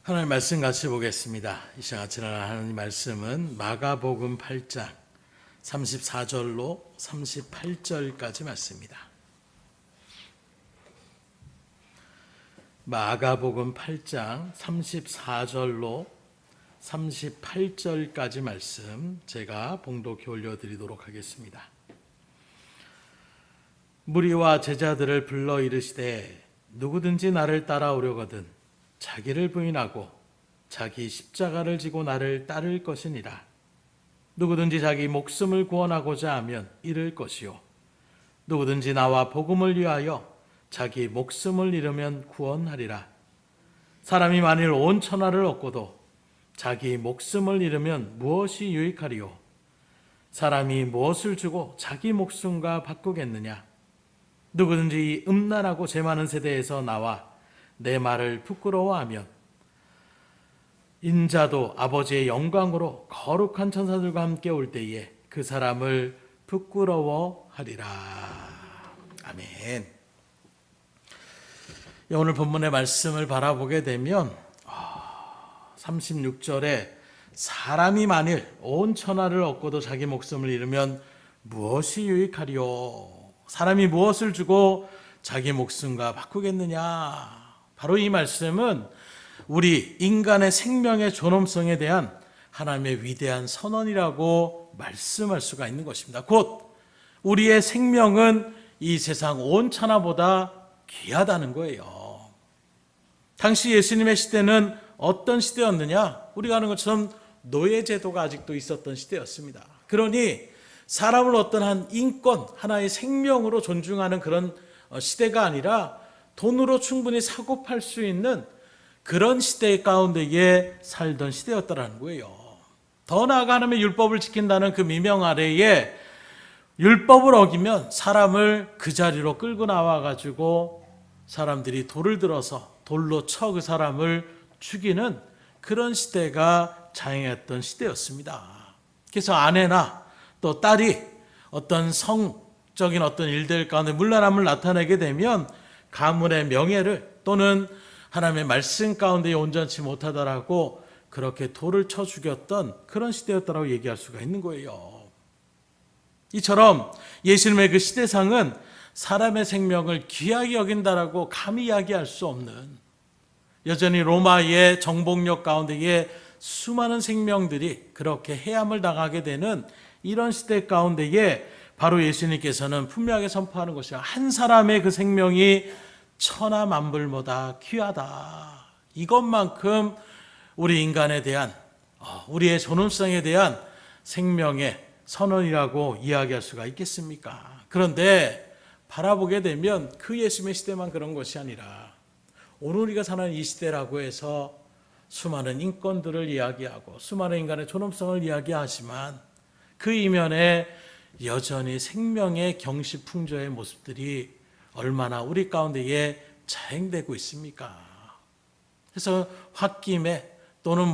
하나님 말씀 같이 보겠습니다. 이 시간 지난 하나님 말씀은 마가복음 8장 34절로 38절까지 말씀입니다. 마가복음 8장 34절로 38절까지 말씀 제가 봉독해 올려드리도록 하겠습니다. 무리와 제자들을 불러 이르시되 누구든지 나를 따라오려거든 자기를 부인하고 자기 십자가를 지고 나를 따를 것이니라. 누구든지 자기 목숨을 구원하고자 하면 잃을 것이요 누구든지 나와 복음을 위하여 자기 목숨을 잃으면 구원하리라. 사람이 만일 온 천하를 얻고도 자기 목숨을 잃으면 무엇이 유익하리요? 사람이 무엇을 주고 자기 목숨과 바꾸겠느냐? 누구든지 이 음란하고 죄 많은 세대에서 나와 내 말을 부끄러워하면 인자도 아버지의 영광으로 거룩한 천사들과 함께 올 때에 그 사람을 부끄러워하리라. 아멘. 오늘 본문의 말씀을 바라보게 되면 36절에 사람이 만일 온 천하를 얻고도 자기 목숨을 잃으면 무엇이 유익하리요? 사람이 무엇을 주고 자기 목숨과 바꾸겠느냐? 바로 이 말씀은 우리 인간의 생명의 존엄성에 대한 하나님의 위대한 선언이라고 말씀할 수가 있는 것입니다. 곧 우리의 생명은 이 세상 온 천하보다 귀하다는 거예요. 당시 예수님의 시대는 어떤 시대였느냐? 우리가 아는 것처럼 노예제도가 아직도 있었던 시대였습니다. 그러니 사람을 어떤 한 인권, 하나의 생명으로 존중하는 그런 시대가 아니라 돈으로 충분히 사고 팔 수 있는 그런 시대 가운데에 살던 시대였다는 거예요. 더 나아가 하나님의 율법을 지킨다는 그 미명 아래에 율법을 어기면 사람을 그 자리로 끌고 나와가지고 사람들이 돌을 들어서 돌로 쳐 그 사람을 죽이는 그런 시대가 장애했던 시대였습니다. 그래서 아내나 또 딸이 어떤 성적인 어떤 일들 가운데 문란함을 나타내게 되면 가문의 명예를 또는 하나님의 말씀 가운데 온전치 못하다라고 그렇게 돌을 쳐 죽였던 그런 시대였다고 얘기할 수가 있는 거예요. 이처럼 예수님의 그 시대상은 사람의 생명을 귀하게 여긴다라고 감히 이야기할 수 없는, 여전히 로마의 정복력 가운데에 수많은 생명들이 그렇게 해함을 당하게 되는 이런 시대 가운데에 바로 예수님께서는 분명하게 선포하는 것이야. 한 사람의 그 생명이 천하 만물보다 귀하다. 이것만큼 우리 인간에 대한, 우리의 존엄성에 대한 생명의 선언이라고 이야기할 수가 있겠습니까? 그런데 바라보게 되면 그 예수님의 시대만 그런 것이 아니라 오늘 우리가 사는 이 시대라고 해서 수많은 인권들을 이야기하고 수많은 인간의 존엄성을 이야기하지만 그 이면에 여전히 생명의 경시풍조의 모습들이 얼마나 우리 가운데에 자행되고 있습니까? 그래서 홧김에 또는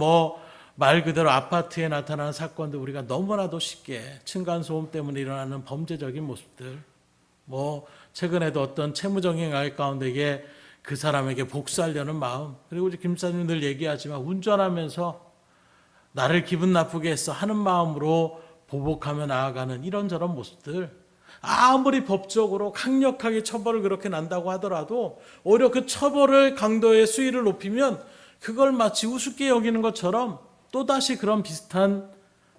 말 그대로 아파트에 나타나는 사건도 우리가 너무나도 쉽게 층간소음 때문에 일어나는 범죄적인 모습들, 최근에도 어떤 채무적인 알 가운데에 그 사람에게 복수하려는 마음, 그리고 우리 김사님 늘 얘기하지만 운전하면서 나를 기분 나쁘게 했어 하는 마음으로 보복하며 나아가는 이런저런 모습들, 아무리 법적으로 강력하게 처벌을 그렇게 난다고 하더라도 오히려 그 처벌을 강도의 수위를 높이면 그걸 마치 우습게 여기는 것처럼 또다시 그런 비슷한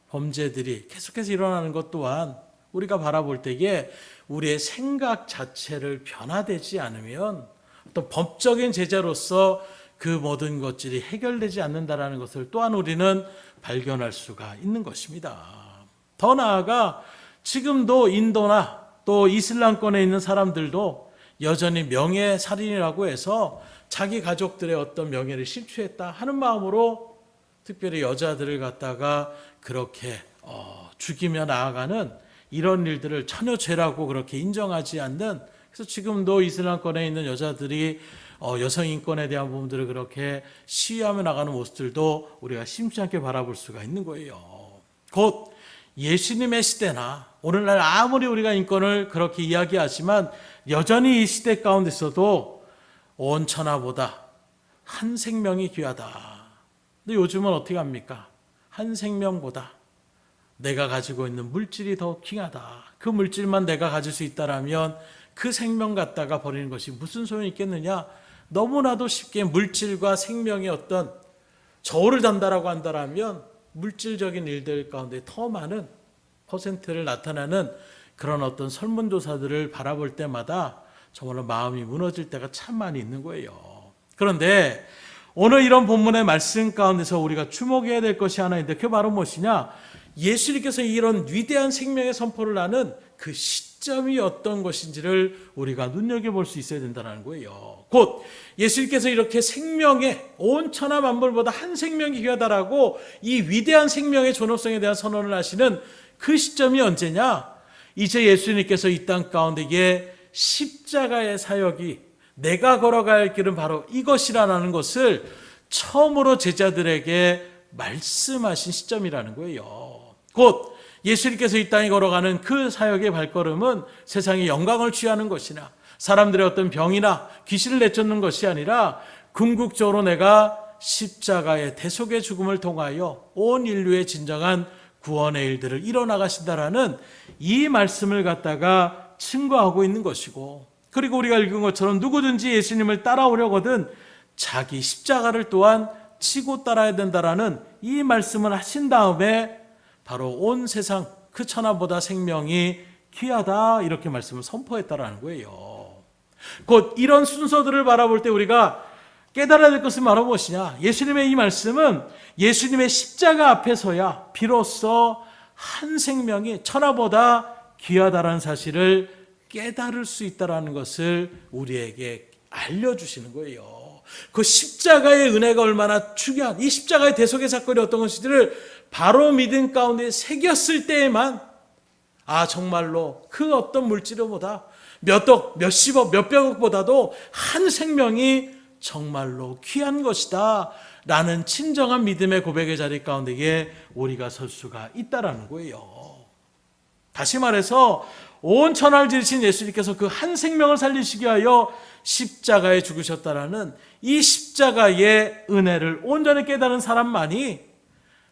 범죄들이 계속해서 일어나는 것 또한 우리가 바라볼 때에 우리의 생각 자체를 변화되지 않으면 또 법적인 제재로서 그 모든 것들이 해결되지 않는다라는 것을 또한 우리는 발견할 수가 있는 것입니다. 더 나아가 지금도 인도나 또 이슬람권에 있는 사람들도 여전히 명예살인이라고 해서 자기 가족들의 어떤 명예를 실추했다 하는 마음으로 특별히 여자들을 갖다가 그렇게 죽이며 나아가는 이런 일들을 전혀 죄라고 그렇게 인정하지 않는, 그래서 지금도 이슬람권에 있는 여자들이 여성 인권에 대한 부분들을 그렇게 시위하며 나가는 모습들도 우리가 심치 않게 바라볼 수가 있는 거예요. 곧 예수님의 시대나 오늘날 아무리 우리가 인권을 그렇게 이야기하지만 여전히 이 시대 가운데서도 온 천하보다 한 생명이 귀하다. 근데 요즘은 어떻게 합니까? 한 생명보다 내가 가지고 있는 물질이 더 귀하다. 그 물질만 내가 가질 수 있다라면 그 생명 갖다가 버리는 것이 무슨 소용이 있겠느냐? 너무나도 쉽게 물질과 생명의 어떤 저울을 단다라고 한다라면 물질적인 일들 가운데 더 많은 퍼센트를 나타나는 그런 어떤 설문조사들을 바라볼 때마다 정말로 마음이 무너질 때가 참 많이 있는 거예요. 그런데 오늘 이런 본문의 말씀 가운데서 우리가 주목해야 될 것이 하나 있는데 그게 바로 무엇이냐? 예수님께서 이런 위대한 생명의 선포를 하는 그 시점이 어떤 것인지를 우리가 눈여겨볼 수 있어야 된다는 거예요. 곧 예수님께서 이렇게 생명의 온 천하 만물보다 한 생명이 귀하다라고 이 위대한 생명의 존엄성에 대한 선언을 하시는 그 시점이 언제냐? 이제 예수님께서 이 땅 가운데에 십자가의 사역이 내가 걸어가야 할 길은 바로 이것이라는 것을 처음으로 제자들에게 말씀하신 시점이라는 거예요. 곧 예수님께서 이 땅에 걸어가는 그 사역의 발걸음은 세상의 영광을 취하는 것이나 사람들의 어떤 병이나 귀신을 내쫓는 것이 아니라 궁극적으로 내가 십자가의 대속의 죽음을 통하여 온 인류의 진정한 구원의 일들을 이뤄나가신다라는 이 말씀을 갖다가 증거하고 있는 것이고, 그리고 우리가 읽은 것처럼 누구든지 예수님을 따라오려거든 자기 십자가를 또한 치고 따라야 된다라는 이 말씀을 하신 다음에 바로 온 세상 그 천하보다 생명이 귀하다 이렇게 말씀을 선포했다라는 거예요. 곧 이런 순서들을 바라볼 때 우리가 깨달아야 될 것은 바로 무엇이냐? 예수님의 이 말씀은 예수님의 십자가 앞에서야 비로소 한 생명이 천하보다 귀하다라는 사실을 깨달을 수 있다는 것을 우리에게 알려주시는 거예요. 그 십자가의 은혜가 얼마나 중요한, 이 십자가의 대속의 사건이 어떤 것인지를 바로 믿음 가운데 새겼을 때에만 정말로 그 어떤 물질보다 몇 억, 몇십억, 몇백억보다도 한 생명이 정말로 귀한 것이다 라는 진정한 믿음의 고백의 자리 가운데에 우리가 설 수가 있다라는 거예요. 다시 말해서 온 천하를 지으신 예수님께서 그 한 생명을 살리시기 위하여 십자가에 죽으셨다라는 이 십자가의 은혜를 온전히 깨달은 사람만이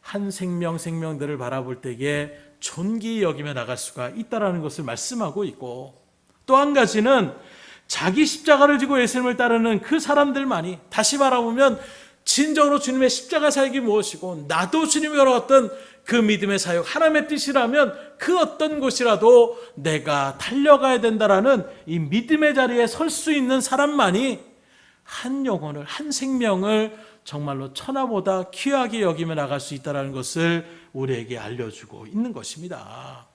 한 생명들을 바라볼 때에 존귀히 여기며 나갈 수가 있다라는 것을 말씀하고 있고, 또 한 가지는 자기 십자가를 지고 예수님을 따르는 그 사람들만이 다시 바라보면 진정으로 주님의 십자가 사역이 무엇이고 나도 주님이 걸어갔던 그 믿음의 사역 하나님의 뜻이라면 그 어떤 곳이라도 내가 달려가야 된다라는 이 믿음의 자리에 설 수 있는 사람만이 한 영혼을, 한 생명을 정말로 천하보다 귀하게 여기며 나갈 수 있다는 것을 우리에게 알려주고 있는 것입니다.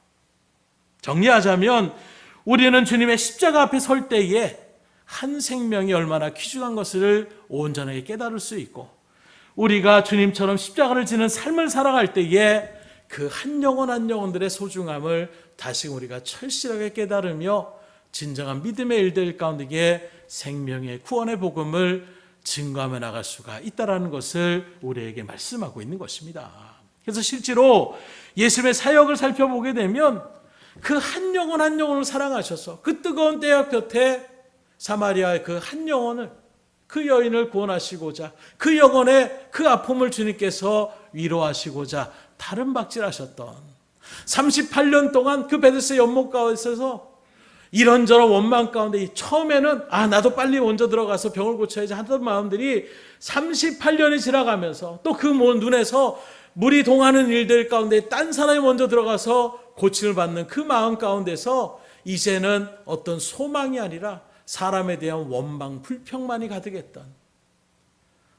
정리하자면 우리는 주님의 십자가 앞에 설 때에 한 생명이 얼마나 귀중한 것을 온전하게 깨달을 수 있고, 우리가 주님처럼 십자가를 지는 삶을 살아갈 때에 그 한 영혼 한 영혼들의 소중함을 다시 우리가 철실하게 깨달으며 진정한 믿음의 일들 가운데에 생명의 구원의 복음을 증거하며 나갈 수가 있다는 것을 우리에게 말씀하고 있는 것입니다. 그래서 실제로 예수님의 사역을 살펴보게 되면 그 한 영혼 한 영혼을 사랑하셔서 그 뜨거운 때와 곁에 사마리아의 그 한 영혼을, 그 여인을 구원하시고자 그 영혼의 그 아픔을 주님께서 위로하시고자 다른 박질하셨던 38년 동안 그 베데스다 연못 가운데서 이런저런 원망 가운데 처음에는 나도 빨리 먼저 들어가서 병을 고쳐야지 하던 마음들이 38년이 지나가면서 또 그 눈에서 물이 동하는 일들 가운데 딴 사람이 먼저 들어가서 고침을 받는 그 마음 가운데서 이제는 어떤 소망이 아니라 사람에 대한 원망, 불평만이 가득했던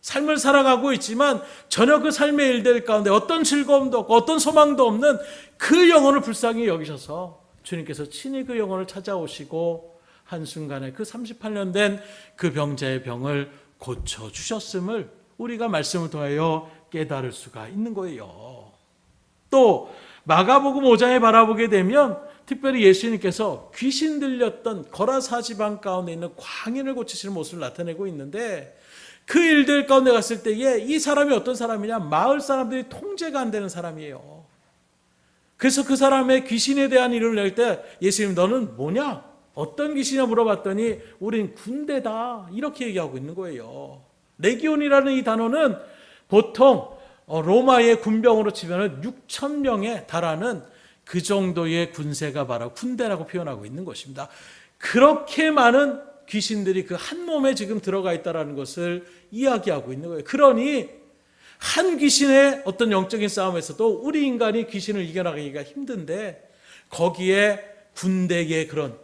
삶을 살아가고 있지만 전혀 그 삶의 일들 가운데 어떤 즐거움도 없고 어떤 소망도 없는 그 영혼을 불쌍히 여기셔서 주님께서 친히 그 영혼을 찾아오시고 한순간에 그 38년 된 그 병자의 병을 고쳐주셨음을 우리가 말씀을 통하여 깨달을 수가 있는 거예요. 또 마가복음 5장에 바라보게 되면 특별히 예수님께서 귀신 들렸던 거라사 지방 가운데 있는 광인을 고치시는 모습을 나타내고 있는데, 그 일들 가운데 갔을 때에 이 사람이 어떤 사람이냐, 마을 사람들이 통제가 안 되는 사람이에요. 그래서 그 사람의 귀신에 대한 일을 낼 때 예수님 너는 뭐냐? 어떤 귀신이냐 물어봤더니 우린 군대다 이렇게 얘기하고 있는 거예요. 레기온이라는 이 단어는 보통 로마의 군병으로 치면 6천 명에 달하는 그 정도의 군세가 바로 군대라고 표현하고 있는 것입니다. 그렇게 많은 귀신들이 그 한 몸에 지금 들어가 있다는 것을 이야기하고 있는 거예요. 그러니 한 귀신의 어떤 영적인 싸움에서도 우리 인간이 귀신을 이겨나가기가 힘든데 거기에 군대의 그런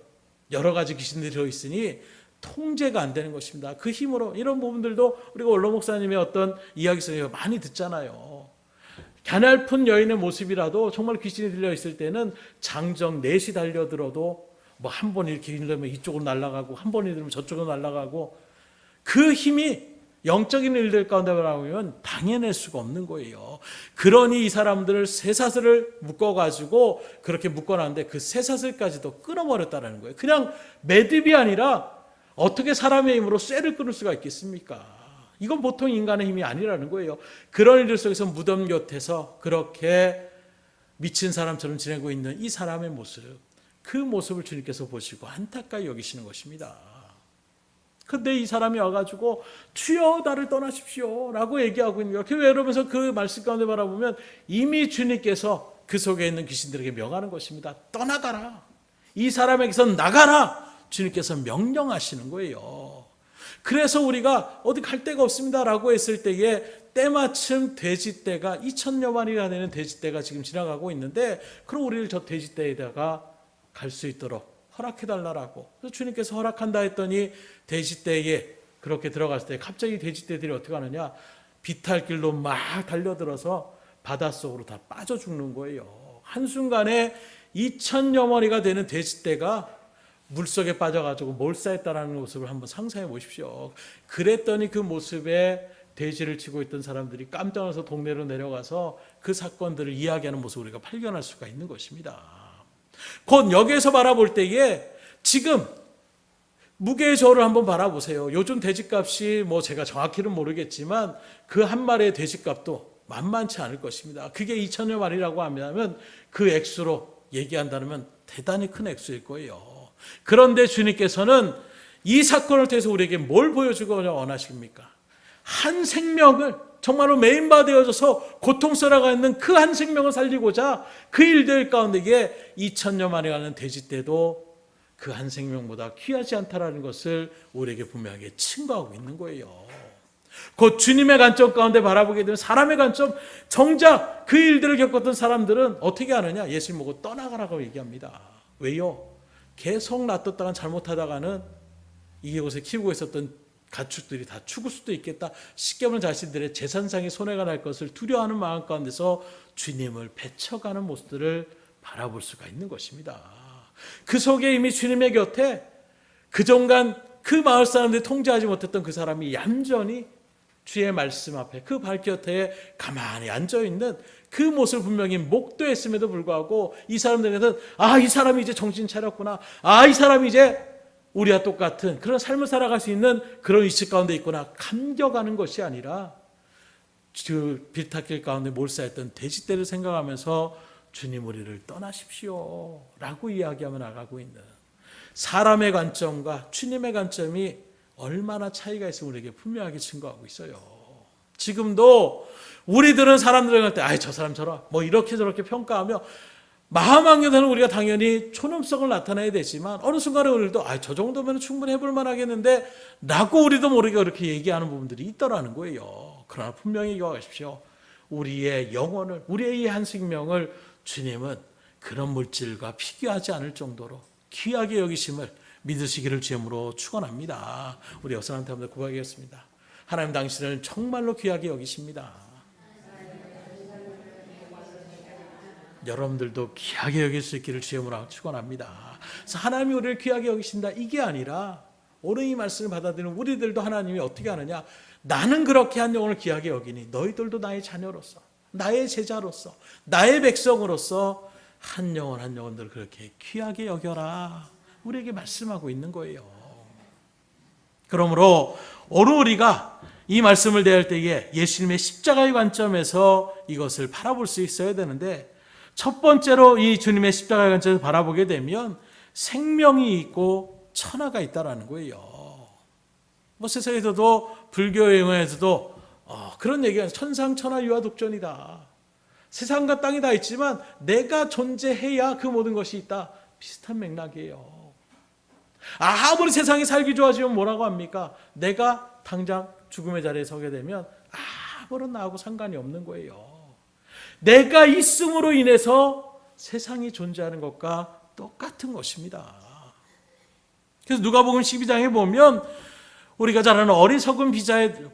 여러 가지 귀신들이 들어있으니 통제가 안 되는 것입니다. 그 힘으로 이런 부분들도 우리가 원로 목사님의 어떤 이야기 속에 많이 듣잖아요. 가냘픈 여인의 모습이라도 정말 귀신이 들려있을 때는 장정 넷이 달려들어도 뭐 한 번 이렇게 이러면 이쪽으로 날아가고 한 번 이러면 저쪽으로 날아가고 그 힘이 영적인 일들 가운데 나오면 당해낼 수가 없는 거예요. 그러니 이 사람들을 쇠사슬을 묶어가지고 그렇게 묶어놨는데 그 쇠사슬까지도 끊어버렸다는 거예요. 그냥 매듭이 아니라 어떻게 사람의 힘으로 쇠를 끊을 수가 있겠습니까? 이건 보통 인간의 힘이 아니라는 거예요. 그런 일들 속에서 무덤 곁에서 그렇게 미친 사람처럼 지내고 있는 이 사람의 모습, 그 모습을 주님께서 보시고 안타까이 여기시는 것입니다. 근데 이 사람이 와가지고 주여 나를 떠나십시오 라고 얘기하고 있는 거예요. 그러면서 그 말씀 가운데 바라보면 이미 주님께서 그 속에 있는 귀신들에게 명하는 것입니다. 떠나가라. 이 사람에게서 나가라. 주님께서 명령하시는 거예요. 그래서 우리가 어디 갈 데가 없습니다 라고 했을 때에 때마침 돼지떼가 2천여 마리가 되는 돼지떼가 지금 지나가고 있는데 그럼 우리를 저 돼지떼에다가 갈 수 있도록 허락해달라고. 그래서 주님께서 허락한다 했더니 돼지떼에 그렇게 들어갔을 때 갑자기 돼지떼들이 어떻게 하느냐, 비탈길로 막 달려들어서 바닷속으로 다 빠져 죽는 거예요. 한순간에 2천여 마리가 되는 돼지떼가 물속에 빠져가지고 몰사했다는 모습을 한번 상상해 보십시오. 그랬더니 그 모습에 돼지를 치고 있던 사람들이 깜짝 놀라서 동네로 내려가서 그 사건들을 이야기하는 모습을 우리가 발견할 수가 있는 것입니다. 곧 여기에서 바라볼 때에 지금 무게의 저울을 한번 바라보세요. 요즘 돼지값이 뭐 제가 정확히는 모르겠지만 그 한 마리의 돼지값도 만만치 않을 것입니다. 그게 2천여 마리라고 하면 그 액수로 얘기한다면 대단히 큰 액수일 거예요. 그런데 주님께서는 이 사건을 통해서 우리에게 뭘 보여주고자 원하십니까? 한 생명을 정말로 메인바되어져서 고통스러워가 있는 그 한 생명을 살리고자 그 일들 가운데에 2천여 마리가 는 돼지떼도 그 한 생명보다 귀하지 않다라는 것을 우리에게 분명하게 증거하고 있는 거예요. 곧 주님의 관점 가운데 바라보게 되면 사람의 관점, 정작 그 일들을 겪었던 사람들은 어떻게 하느냐? 예수님 보고 떠나가라고 얘기합니다. 왜요? 계속 놔뒀다가 잘못하다가는 이곳에 키우고 있었던 가축들이 다 죽을 수도 있겠다. 쉽게 말하면 자신들의 재산상의 손해가 날 것을 두려워하는 마음 가운데서 주님을 배쳐가는 모습들을 바라볼 수가 있는 것입니다. 그 속에 이미 주님의 곁에 그동안 그 마을 사람들이 통제하지 못했던 그 사람이 얌전히 주의 말씀 앞에 그 발곁에 가만히 앉아있는 그 모습을 분명히 목도했음에도 불구하고 이 사람들에게는 이 사람이 이제 정신 차렸구나. 이 사람이 이제 우리와 똑같은 그런 삶을 살아갈 수 있는 그런 위치 가운데 있구나. 감격하는 것이 아니라 그 비탈길 가운데 몰사했던 돼지떼를 생각하면서 주님 우리를 떠나십시오 라고 이야기하며 나가고 있는 사람의 관점과 주님의 관점이 얼마나 차이가 있으면 우리에게 분명하게 증거하고 있어요. 지금도 우리들은 사람들을 할 때 저 사람처럼 뭐 이렇게 저렇게 평가하며 마음 한켠에는 우리가 당연히 초능성을 나타내야 되지만 어느 순간에 우리도 저 정도면 충분히 해볼 만하겠는데 라고 우리도 모르게 그렇게 얘기하는 부분들이 있더라는 거예요. 그러나 분명히 기억하십시오. 우리의 영혼을, 우리의 이 한 생명을 주님은 그런 물질과 비교하지 않을 정도로 귀하게 여기심을 믿으시기를 주님으로 축원합니다. 우리 여러분한테 한번 고백하겠습니다. 하나님 당신을 정말로 귀하게 여기십니다. 여러분들도 귀하게 여길 수 있기를 주님으로 축원합니다. 그래서 하나님이 우리를 귀하게 여기신다 이게 아니라 오늘 이 말씀을 받아들이는 우리들도 하나님이 어떻게 하느냐, 나는 그렇게 한 영혼을 귀하게 여기니 너희들도 나의 자녀로서, 나의 제자로서, 나의 백성으로서 한 영혼 한 영혼들 그렇게 귀하게 여겨라 우리에게 말씀하고 있는 거예요. 그러므로 오늘 우리가 이 말씀을 대할 때에 예수님의 십자가의 관점에서 이것을 바라볼 수 있어야 되는데, 첫 번째로 이 주님의 십자가의 관점에서 바라보게 되면 생명이 있고 천하가 있다라는 거예요. 세상에서도 불교의 영화에서도 그런 얘기가 천상천하 유아독존이다. 세상과 땅이 다 있지만 내가 존재해야 그 모든 것이 있다. 비슷한 맥락이에요. 아무리 세상이 살기 좋아지면 뭐라고 합니까? 내가 당장 죽음의 자리에 서게 되면 아무런 나하고 상관이 없는 거예요. 내가 있음으로 인해서 세상이 존재하는 것과 똑같은 것입니다. 그래서 누가복음 12장에 보면 우리가 잘 아는 어리석은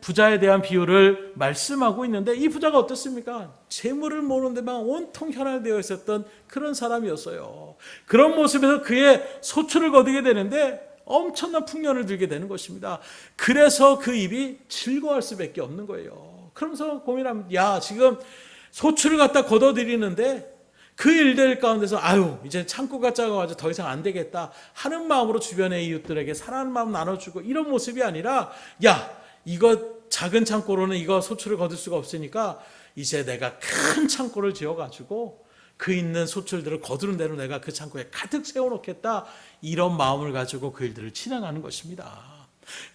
부자에 대한 비유를 말씀하고 있는데, 이 부자가 어떻습니까? 재물을 모으는 데만 온통 현혹되어 있었던 그런 사람이었어요. 그런 모습에서 그의 소출을 거두게 되는데 엄청난 풍년을 들게 되는 것입니다. 그래서 그 입이 즐거워할 수밖에 없는 거예요. 그러면서 고민합니다. 야, 지금 소출을 갖다 거둬들이는데 그 일들 가운데서 이제 창고가 작아가지고 더 이상 안 되겠다 하는 마음으로 주변의 이웃들에게 사랑하는 마음 나눠주고 이런 모습이 아니라, 야, 이거 작은 창고로는 이거 소출을 거둘 수가 없으니까 이제 내가 큰 창고를 지어가지고 그 있는 소출들을 거두는 대로 내가 그 창고에 가득 세워놓겠다, 이런 마음을 가지고 그 일들을 진행하는 것입니다.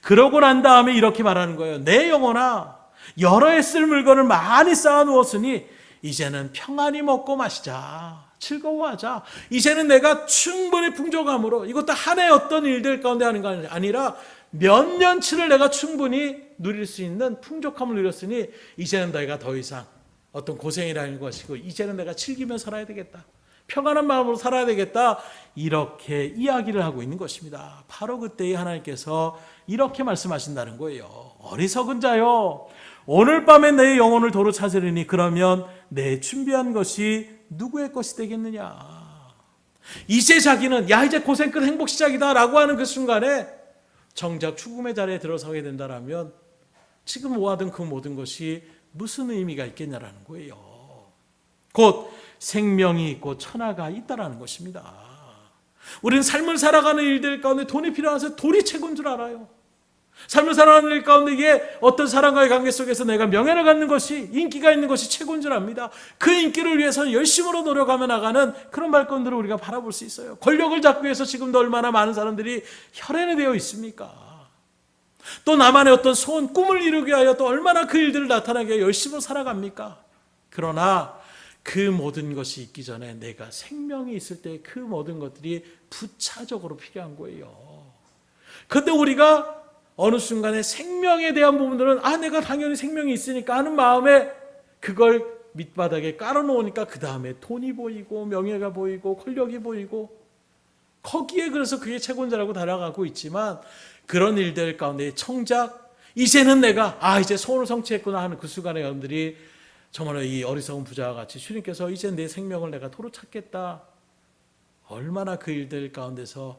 그러고 난 다음에 이렇게 말하는 거예요. 내 영혼아, 여러 해 쓸 물건을 많이 쌓아놓았으니 이제는 평안히 먹고 마시자, 즐거워하자. 이제는 내가 충분히 풍족함으로, 이것도 한 해 어떤 일들 가운데 하는 거 아니라 몇 년치를 내가 충분히 누릴 수 있는 풍족함을 누렸으니 이제는 너희가 더 이상 어떤 고생이라는 것이고 이제는 내가 즐기며 살아야 되겠다, 평안한 마음으로 살아야 되겠다, 이렇게 이야기를 하고 있는 것입니다. 바로 그때에 하나님께서 이렇게 말씀하신다는 거예요. 어리석은 자요, 오늘 밤에 내 영혼을 도로 찾으리니 그러면 내 준비한 것이 누구의 것이 되겠느냐. 이제 자기는 이제 고생 끝, 행복 시작이다 라고 하는 그 순간에 정작 죽음의 자리에 들어서게 된다면 지금 모아둔 그 모든 것이 무슨 의미가 있겠냐라는 거예요. 곧 생명이 있고 천하가 있다라는 것입니다. 우리는 삶을 살아가는 일들 가운데 돈이 필요해서 돈이 최고인 줄 알아요. 삶을 살아가는 일 가운데 이게 어떤 사람과의 관계 속에서 내가 명예를 갖는 것이, 인기가 있는 것이 최고인 줄 압니다. 그 인기를 위해서 열심으로 노력하며 나가는 그런 발걸음들을 우리가 바라볼 수 있어요. 권력을 잡기 위해서 지금도 얼마나 많은 사람들이 혈안이 되어 있습니까? 또 나만의 어떤 소원, 꿈을 이루기 위하여 또 얼마나 그 일들을 나타나기 위해 열심히 살아갑니까? 그러나 그 모든 것이 있기 전에 내가 생명이 있을 때 그 모든 것들이 부차적으로 필요한 거예요. 그런데 우리가 어느 순간에 생명에 대한 부분들은 내가 당연히 생명이 있으니까 하는 마음에 그걸 밑바닥에 깔아놓으니까 그 다음에 돈이 보이고 명예가 보이고 권력이 보이고 거기에 그래서 그게 최고인자라고 달아가고 있지만, 그런 일들 가운데 정작 이제는 내가 이제 소원을 성취했구나 하는 그 순간에 여러분들이 정말로 이 어리석은 부자와 같이 주님께서 이제 내 생명을 내가 도로 찾겠다, 얼마나 그 일들 가운데서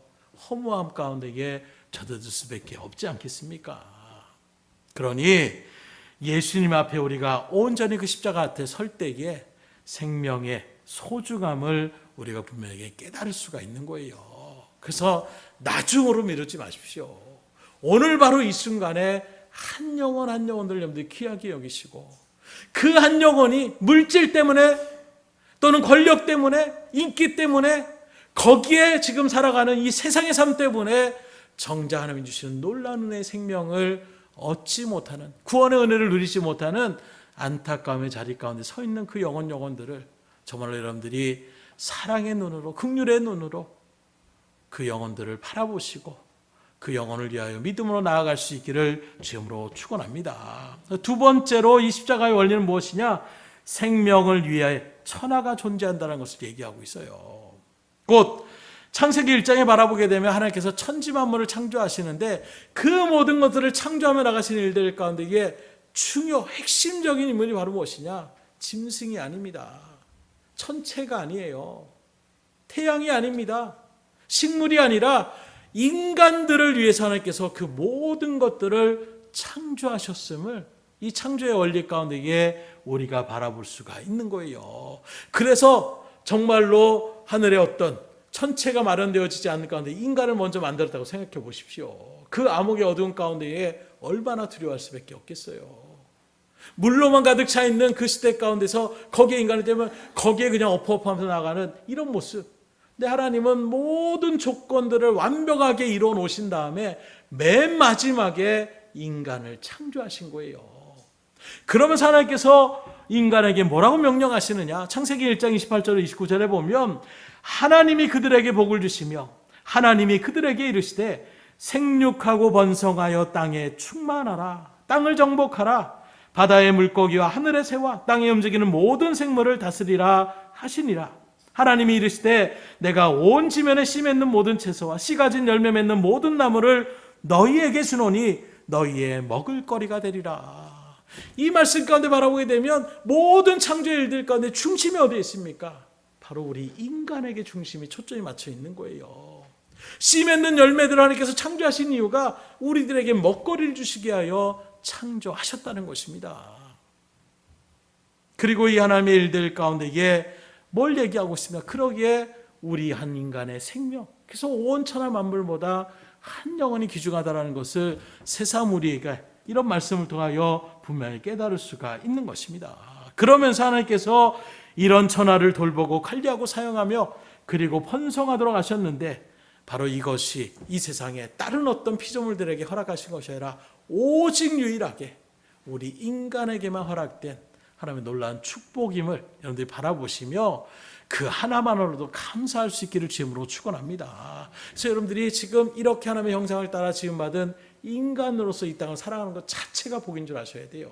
허무함 가운데에 젖어들 수밖에 없지 않겠습니까? 그러니 예수님 앞에 우리가 온전히 그 십자가 앞에 설 때에 생명의 소중함을 우리가 분명히 깨달을 수가 있는 거예요. 그래서 나중으로 미루지 마십시오. 오늘 바로 이 순간에 한 영혼 한 영혼들 여러분들이 귀하게 여기시고, 그 한 영혼이 물질 때문에 또는 권력 때문에 인기 때문에 거기에 지금 살아가는 이 세상의 삶 때문에 정작 하나님이 주시는 놀라운 은혜의 생명을 얻지 못하는, 구원의 은혜를 누리지 못하는 안타까움의 자리 가운데 서 있는 그 영혼들을 정말로 여러분들이 사랑의 눈으로, 긍휼의 눈으로 그 영혼들을 바라보시고 그 영혼을 위하여 믿음으로 나아갈 수 있기를 주님으로 축원합니다. 두 번째로 이 십자가의 원리는 무엇이냐? 생명을 위하여 천하가 존재한다는 것을 얘기하고 있어요. 곧 창세기 1장에 바라보게 되면 하나님께서 천지 만물을 창조하시는데 그 모든 것들을 창조하며 나가시는 일들 가운데 이게 핵심적인 인물이 바로 무엇이냐? 짐승이 아닙니다. 천체가 아니에요. 태양이 아닙니다. 식물이 아니라 인간들을 위해서 하나님께서 그 모든 것들을 창조하셨음을 이 창조의 원리 가운데에 우리가 바라볼 수가 있는 거예요. 그래서 정말로 하늘의 어떤 천체가 마련되어지지 않는 가운데 인간을 먼저 만들었다고 생각해 보십시오. 그 암흑의 어두운 가운데에 얼마나 두려워할 수밖에 없겠어요. 물로만 가득 차 있는 그 시대 가운데서 거기에 인간이 되면 거기에 그냥 엎어엎어하면서 나가는 이런 모습. 근데 하나님은 모든 조건들을 완벽하게 이루어 놓으신 다음에 맨 마지막에 인간을 창조하신 거예요. 그러면서 하나님께서 인간에게 뭐라고 명령하시느냐? 창세기 1장 28절 29절에 보면 하나님이 그들에게 복을 주시며 하나님이 그들에게 이르시되 생육하고 번성하여 땅에 충만하라. 땅을 정복하라. 바다의 물고기와 하늘의 새와 땅에 움직이는 모든 생물을 다스리라 하시니라. 하나님이 이르시되 내가 온 지면에 씨 맺는 모든 채소와 씨 가진 열매 맺는 모든 나무를 너희에게 주노니 너희의 먹을거리가 되리라. 이 말씀 가운데 바라보게 되면 모든 창조의 일들 가운데 중심이 어디에 있습니까? 바로 우리 인간에게 중심이 초점이 맞춰 있는 거예요. 씨 맺는 열매들 하나님께서 창조하신 이유가 우리들에게 먹거리를 주시게 하여 창조하셨다는 것입니다. 그리고 이 하나님의 일들 가운데에 뭘 얘기하고 있습니까? 그러기에 우리 한 인간의 생명, 그래서 온 천하 만물보다 한 영혼이 귀중하다는 것을 새삼 우리에게 이런 말씀을 통하여 분명히 깨달을 수가 있는 것입니다. 그러면서 하나님께서 이런 천하를 돌보고 관리하고 사용하며 그리고 번성하도록 하셨는데 바로 이것이 이 세상에 다른 어떤 피조물들에게 허락하신 것이 아니라 오직 유일하게 우리 인간에게만 허락된 하나님의 놀라운 축복임을 여러분들이 바라보시며 그 하나만으로도 감사할 수 있기를 주님으로 축원합니다. 그래서 여러분들이 지금 이렇게 하나님의 형상을 따라 지음받은 인간으로서 이 땅을 살아가는 것 자체가 복인 줄 아셔야 돼요.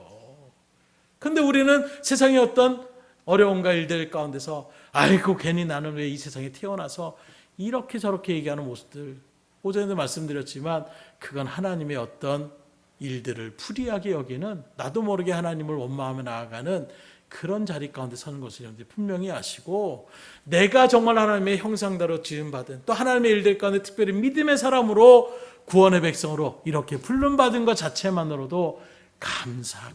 그런데 우리는 세상의 어떤 어려움과 일들 가운데서 아이고 괜히 나는 왜 이 세상에 태어나서 이렇게 저렇게 얘기하는 모습들, 오전에도 말씀드렸지만 그건 하나님의 어떤 일들을 불이하게 여기는 나도 모르게 하나님을 원망하며 나아가는 그런 자리 가운데 서는 것을 여러분들이 분명히 아시고 내가 정말 하나님의 형상대로 지음받은 또 하나님의 일들 가운데 특별히 믿음의 사람으로 구원의 백성으로 이렇게 부름받은 것 자체만으로도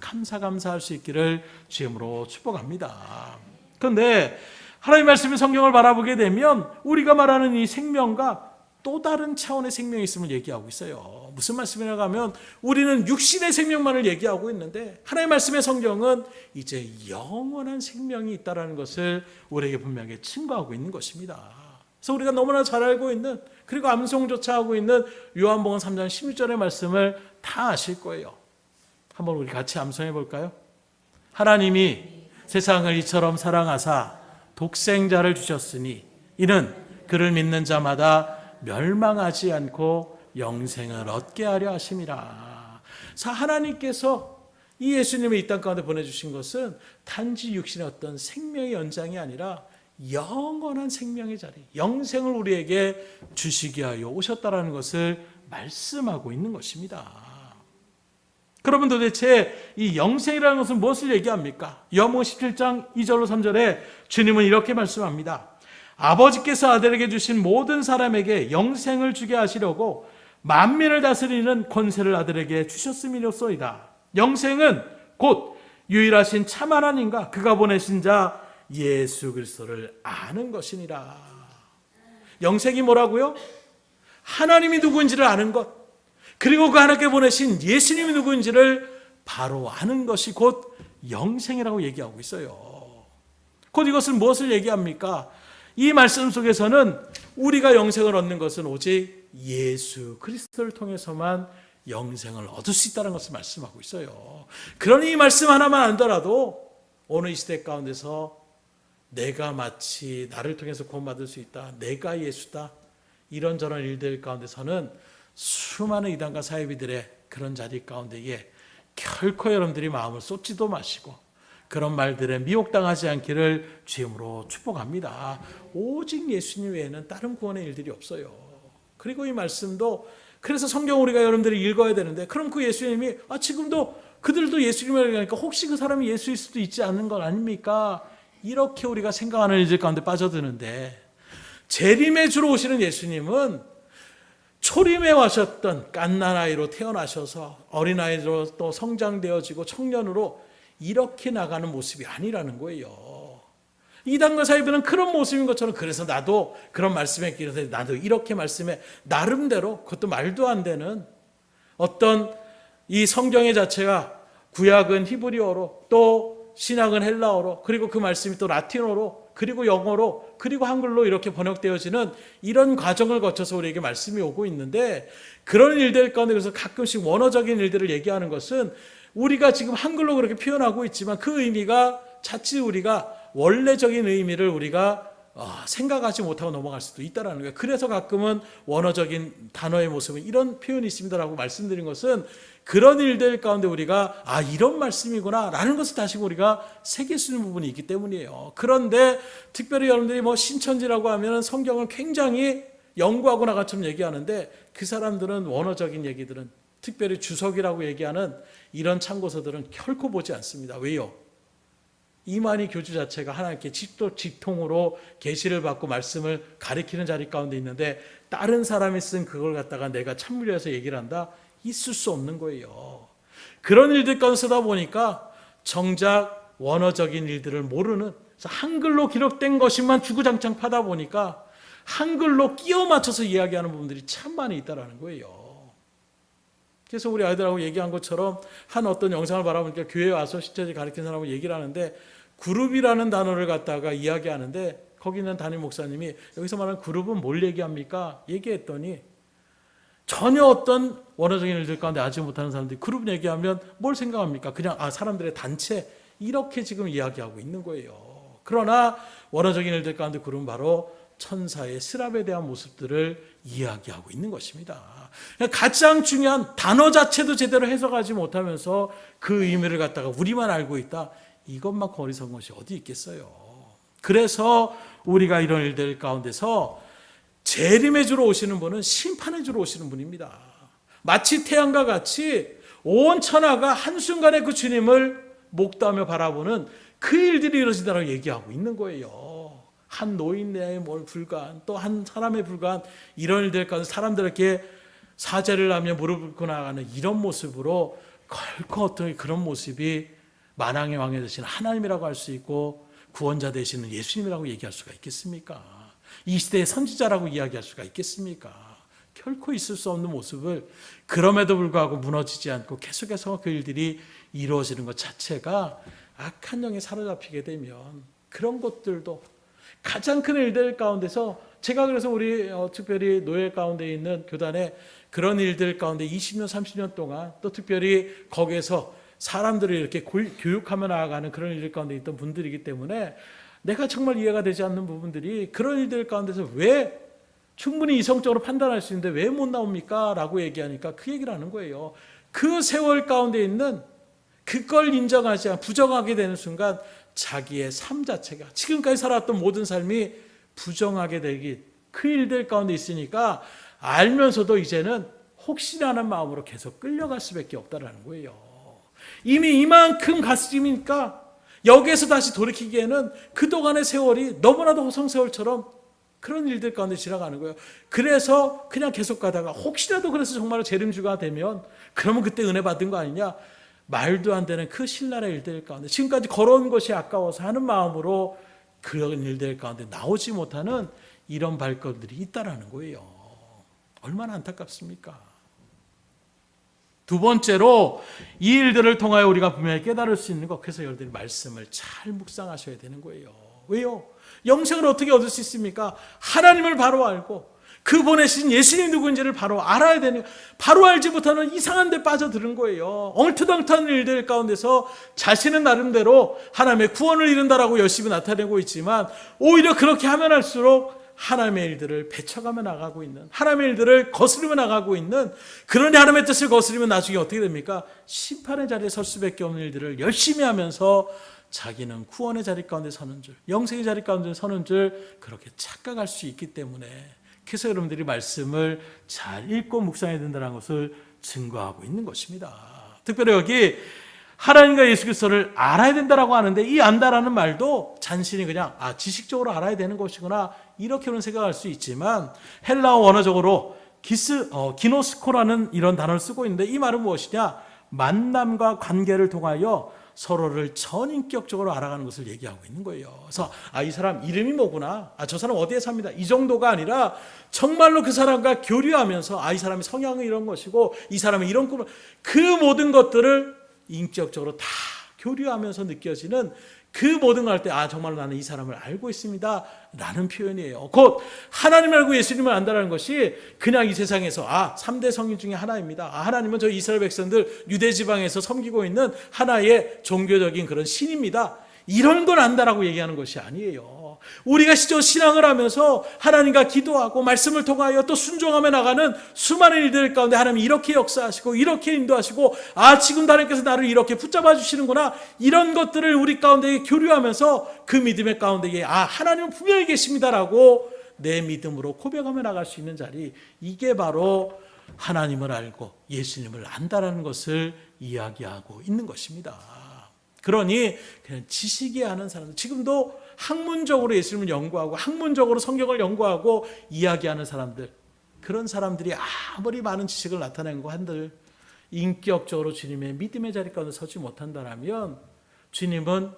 감사할 수 있기를 주님으로 축복합니다. 그런데 하나님의 말씀의 성경을 바라보게 되면 우리가 말하는 이 생명과 또 다른 차원의 생명이 있음을 얘기하고 있어요. 무슨 말씀이라고 하면 우리는 육신의 생명만을 얘기하고 있는데 하나님의 말씀의 성경은 이제 영원한 생명이 있다는 것을 우리에게 분명히 증거하고 있는 것입니다. 그래서 우리가 너무나 잘 알고 있는 그리고 암송조차 하고 있는 요한복음 3장 16절의 말씀을 다 아실 거예요. 한번 우리 같이 암송해 볼까요? 하나님이 세상을 이처럼 사랑하사 독생자를 주셨으니 이는 그를 믿는 자마다 멸망하지 않고 영생을 얻게 하려 하심이라. 자, 하나님께서 이 예수님을 이 땅 가운데 보내주신 것은 단지 육신의 어떤 생명의 연장이 아니라 영원한 생명의 자리, 영생을 우리에게 주시게 하여 오셨다라는 것을 말씀하고 있는 것입니다. 그러면 도대체 이 영생이라는 것은 무엇을 얘기합니까? 요한복음 17장 2절로 3절에 주님은 이렇게 말씀합니다. 아버지께서 아들에게 주신 모든 사람에게 영생을 주게 하시려고 만민을 다스리는 권세를 아들에게 주셨음이로소이다. 영생은 곧 유일하신 참 하나님과 그가 보내신 자 예수 그리스도를 아는 것이니라. 영생이 뭐라고요? 하나님이 누구인지를 아는 것, 그리고 그 하나님께 보내신 예수님이 누구인지를 바로 아는 것이 곧 영생이라고 얘기하고 있어요. 곧 이것은 무엇을 얘기합니까? 이 말씀 속에서는 우리가 영생을 얻는 것은 오직 예수 그리스도를 통해서만 영생을 얻을 수 있다는 것을 말씀하고 있어요. 그러니 이 말씀 하나만 안더라도 오늘 이 시대 가운데서 내가 마치 나를 통해서 구원받을 수 있다, 내가 예수다, 이런저런 일들 가운데서는 수많은 이단과 사이비들의 그런 자리 가운데에 결코 여러분들이 마음을 쏟지도 마시고 그런 말들에 미혹당하지 않기를 주님으로 축복합니다. 오직 예수님 외에는 다른 구원의 일들이 없어요. 그리고 이 말씀도 그래서 성경 우리가 여러분들이 읽어야 되는데 그럼 그 예수님이 지금도 그들도 예수님을 얘기하니까 혹시 그 사람이 예수일 수도 있지 않는 것 아닙니까? 이렇게 우리가 생각하는 일들 가운데 빠져드는데 재림에 주로 오시는 예수님은 초림에 와셨던 갓난아이로 태어나셔서 어린아이로 또 성장되어지고 청년으로 이렇게 나가는 모습이 아니라는 거예요. 이단과 사이비는 그런 모습인 것처럼 그래서 나도 그런 말씀에 끼어서 나도 이렇게 말씀에 나름대로 그것도 말도 안 되는 어떤 이 성경의 자체가 구약은 히브리어로 또 신약은 헬라어로 그리고 그 말씀이 또 라틴어로 그리고 영어로 그리고 한글로 이렇게 번역되어지는 이런 과정을 거쳐서 우리에게 말씀이 오고 있는데 그런 일들 가운데서 가끔씩 원어적인 일들을 얘기하는 것은 우리가 지금 한글로 그렇게 표현하고 있지만 그 의미가 자칫 우리가 원래적인 의미를 우리가 생각하지 못하고 넘어갈 수도 있다는 거예요. 그래서 가끔은 원어적인 단어의 모습은 이런 표현이 있습니다라고 말씀드린 것은 그런 일들 가운데 우리가 이런 말씀이구나 라는 것을 다시 우리가 새길 수 있는 부분이 있기 때문이에요. 그런데 특별히 여러분들이 신천지라고 하면 성경을 굉장히 연구하고 나가처럼 얘기하는데 그 사람들은 원어적인 얘기들은 특별히 주석이라고 얘기하는 이런 참고서들은 결코 보지 않습니다. 왜요? 이만희 교주 자체가 하나님께 직통으로 계시를 받고 말씀을 가리키는 자리 가운데 있는데 다른 사람이 쓴 그걸 갖다가 내가 참물려서 얘기를 한다? 있을 수 없는 거예요. 그런 일들 가운데 쓰다 보니까 정작 원어적인 일들을 모르는, 한글로 기록된 것만 주구장창 파다 보니까 한글로 끼워 맞춰서 이야기하는 부분들이 참 많이 있다는 거예요. 그래서 우리 아이들하고 얘기한 것처럼 한 어떤 영상을 바라보니까 교회에 와서 신천지 가르치는 사람하고 얘기를 하는데 그룹이라는 단어를 갖다가 이야기하는데 거기 있는 담임 목사님이 여기서 말하는 그룹은 뭘 얘기합니까? 얘기했더니 전혀 어떤 원어적인 일들 가운데 알지 못하는 사람들이 그룹 얘기하면 뭘 생각합니까? 그냥 사람들의 단체 이렇게 지금 이야기하고 있는 거예요. 그러나 원어적인 일들 가운데 그룹은 바로 천사의 스랍에 대한 모습들을 이야기하고 있는 것입니다. 가장 중요한 단어 자체도 제대로 해석하지 못하면서 그 의미를 갖다가 우리만 알고 있다. 이것만큼 어리석은 것이 어디 있겠어요. 그래서 우리가 이런 일들 가운데서 재림의 주로 오시는 분은 심판의 주로 오시는 분입니다. 마치 태양과 같이 온 천하가 한순간에 그 주님을 목도하며 바라보는 그 일들이 이루어진다고 얘기하고 있는 거예요. 한 노인네에 불과한 또 한 사람에 불과한 이런 일들 가운데 사람들에게 사죄를 하며 무릎 꿇고 나가는 이런 모습으로 결코 어떤 그런 모습이 만왕의 왕이 되시는 하나님이라고 할 수 있고 구원자 되시는 예수님이라고 얘기할 수가 있겠습니까? 이 시대의 선지자라고 이야기할 수가 있겠습니까? 결코 있을 수 없는 모습을 그럼에도 불구하고 무너지지 않고 계속해서 그 일들이 이루어지는 것 자체가 악한 영에 사로잡히게 되면 그런 것들도 가장 큰 일들 가운데서 제가 그래서 우리 특별히 노예 가운데 있는 교단에 그런 일들 가운데 20년 30년 동안 또 특별히 거기에서 사람들을 이렇게 교육하며 나아가는 그런 일들 가운데 있던 분들이기 때문에 내가 정말 이해가 되지 않는 부분들이 그런 일들 가운데서 왜 충분히 이성적으로 판단할 수 있는데 왜 못 나옵니까? 라고 얘기하니까 그 얘기를 하는 거예요. 그 세월 가운데 있는 그걸 인정하지 않고 부정하게 되는 순간 자기의 삶 자체가 지금까지 살았던 모든 삶이 부정하게 되기 그 일들 가운데 있으니까 알면서도 이제는 혹시라는 마음으로 계속 끌려갈 수밖에 없다는 거예요. 이미 이만큼 갔으니까 여기에서 다시 돌이키기에는 그동안의 세월이 너무나도 호성세월처럼 그런 일들 가운데 지나가는 거예요. 그래서 그냥 계속 가다가 혹시라도 그래서 정말 재림주가 되면 그러면 그때 은혜 받은 거 아니냐? 말도 안 되는 그 신랄의 일들 가운데 지금까지 걸어온 것이 아까워서 하는 마음으로 그런 일들 가운데 나오지 못하는 이런 발걸음들이 있다라는 거예요. 얼마나 안타깝습니까? 두 번째로 이 일들을 통하여 우리가 분명히 깨달을 수 있는 것, 그래서 여러분들이 말씀을 잘 묵상하셔야 되는 거예요. 왜요? 영생을 어떻게 얻을 수 있습니까? 하나님을 바로 알고 그 보내신 예수님이 누구인지를 바로 알아야 되는, 바로 알지 못하는 이상한 데 빠져드는 거예요. 엉투덩투한 일들 가운데서 자신은 나름대로 하나님의 구원을 이룬다라고 열심히 나타내고 있지만 오히려 그렇게 하면 할수록 하나님의 일들을 배쳐가며 나가고 있는, 하나님의 일들을 거스르며 나가고 있는, 그러니 하나님의 뜻을 거스르면 나중에 어떻게 됩니까? 심판의 자리에 설 수밖에 없는 일들을 열심히 하면서 자기는 구원의 자리 가운데 서는 줄, 영생의 자리 가운데 서는 줄 그렇게 착각할 수 있기 때문에, 그래서 여러분들이 말씀을 잘 읽고 묵상해야 된다는 것을 증거하고 있는 것입니다. 특별히 여기 하나님과 예수 그리스도를 알아야 된다라고 하는데 이 안다라는 말도 잔신히 그냥 지식적으로 알아야 되는 것이구나 이렇게는 생각할 수 있지만 헬라어 원어적으로 기노스코라는 이런 단어를 쓰고 있는데 이 말은 무엇이냐? 만남과 관계를 통하여 서로를 전인격적으로 알아가는 것을 얘기하고 있는 거예요. 그래서 이 사람 이름이 뭐구나, 저 사람 어디에 삽니다, 이 정도가 아니라 정말로 그 사람과 교류하면서 이 사람의 성향은 이런 것이고 이 사람의 이런 꿈을, 그 모든 것들을 인격적으로 다 교류하면서 느껴지는 그 모든 걸 할 때 정말 나는 이 사람을 알고 있습니다 라는 표현이에요. 곧 하나님을 알고 예수님을 안다는 것이 그냥 이 세상에서 3대 성인 중에 하나입니다. 하나님은 저 이스라엘 백성들 유대 지방에서 섬기고 있는 하나의 종교적인 그런 신입니다. 이런 걸 안다라고 얘기하는 것이 아니에요. 우리가 실제 신앙을 하면서 하나님과 기도하고 말씀을 통하여 또 순종하며 나가는 수많은 일들 가운데 하나님이 이렇게 역사하시고 이렇게 인도하시고 지금 하나님께서 나를 이렇게 붙잡아 주시는구나, 이런 것들을 우리 가운데 교류하면서 그 믿음의 가운데에 하나님은 분명히 계십니다라고 내 믿음으로 고백하며 나갈 수 있는 자리, 이게 바로 하나님을 알고 예수님을 안다라는 것을 이야기하고 있는 것입니다. 그러니 그냥 지식이 아는 사람들, 지금도 학문적으로 예수님을 연구하고 학문적으로 성경을 연구하고 이야기하는 사람들, 그런 사람들이 아무리 많은 지식을 나타내고 한들 인격적으로 주님의 믿음의 자리 가운데 서지 못한다면 주님은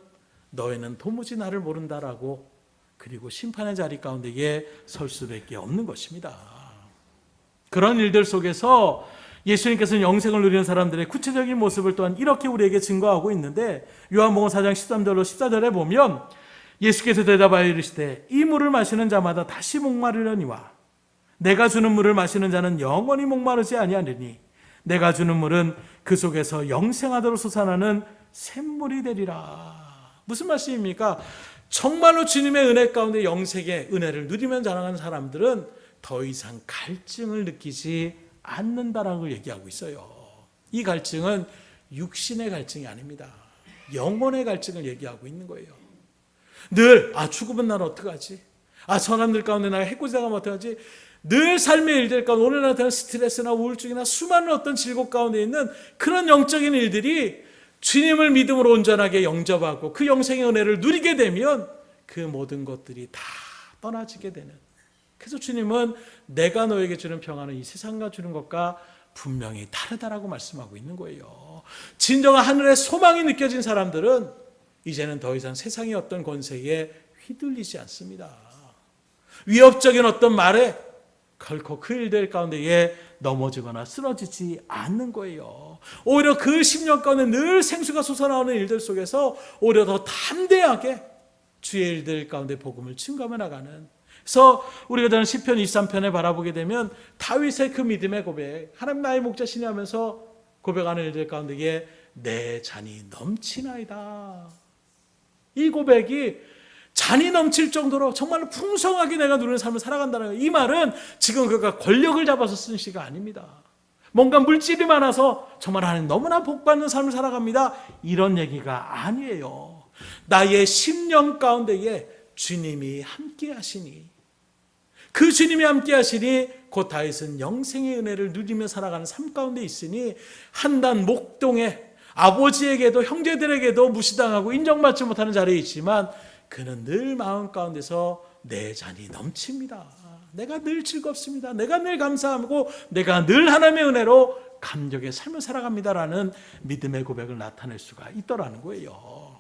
너희는 도무지 나를 모른다라고, 그리고 심판의 자리 가운데에 설 수밖에 없는 것입니다. 그런 일들 속에서 예수님께서는 영생을 누리는 사람들의 구체적인 모습을 또한 이렇게 우리에게 증거하고 있는데, 요한복음 4장 13절로 14절에 보면 예수께서 대답하여 이르시되 이 물을 마시는 자마다 다시 목마르려니와 내가 주는 물을 마시는 자는 영원히 목마르지 아니하리니 내가 주는 물은 그 속에서 영생하도록 솟아나는 샘물이 되리라. 무슨 말씀입니까? 정말로 주님의 은혜 가운데 영생의 은혜를 누리면 자라는 사람들은 더 이상 갈증을 느끼지 않는다라는 걸 얘기하고 있어요. 이 갈증은 육신의 갈증이 아닙니다. 영혼의 갈증을 얘기하고 있는 거예요. 늘 죽으면 난 어떡하지? 사람들 가운데 나가 해코지 당하면 어떡하지? 늘 삶의 일들 가운데 오늘 나타나는 스트레스나 우울증이나 수많은 어떤 질곡 가운데 있는 그런 영적인 일들이 주님을 믿음으로 온전하게 영접하고 그 영생의 은혜를 누리게 되면 그 모든 것들이 다 떠나지게 되는, 그래서 주님은 내가 너에게 주는 평안은 이 세상과 주는 것과 분명히 다르다라고 말씀하고 있는 거예요. 진정한 하늘의 소망이 느껴진 사람들은 이제는 더 이상 세상의 어떤 권세에 휘둘리지 않습니다. 위협적인 어떤 말에 결코 그 일들 가운데에 넘어지거나 쓰러지지 않는 거예요. 오히려 그 10년 가운데 늘 생수가 솟아나오는 일들 속에서 오히려 더 담대하게 주의 일들 가운데 복음을 증거하며 나가는, 그래서 우리가 저는 시편 23편에 바라보게 되면 다윗의 그 믿음의 고백, 하나님 나의 목자시니 하면서 고백하는 일들 가운데에 내 잔이 넘치나이다. 이 고백이 잔이 넘칠 정도로 정말로 풍성하게 내가 누리는 삶을 살아간다는 거예요. 이 말은 지금 그가 권력을 잡아서 쓴 시가 아닙니다. 뭔가 물질이 많아서 정말 하나님 너무나 복받는 삶을 살아갑니다, 이런 얘기가 아니에요. 나의 심령 가운데에 주님이 함께 하시니, 그 주님이 함께 하시니 곧 다윗은 영생의 은혜를 누리며 살아가는 삶 가운데 있으니 한단 목동에 아버지에게도 형제들에게도 무시당하고 인정받지 못하는 자리에 있지만 그는 늘 마음 가운데서 내 잔이 넘칩니다. 내가 늘 즐겁습니다. 내가 늘 감사하고 내가 늘 하나님의 은혜로 감격의 삶을 살아갑니다라는 믿음의 고백을 나타낼 수가 있더라는 거예요.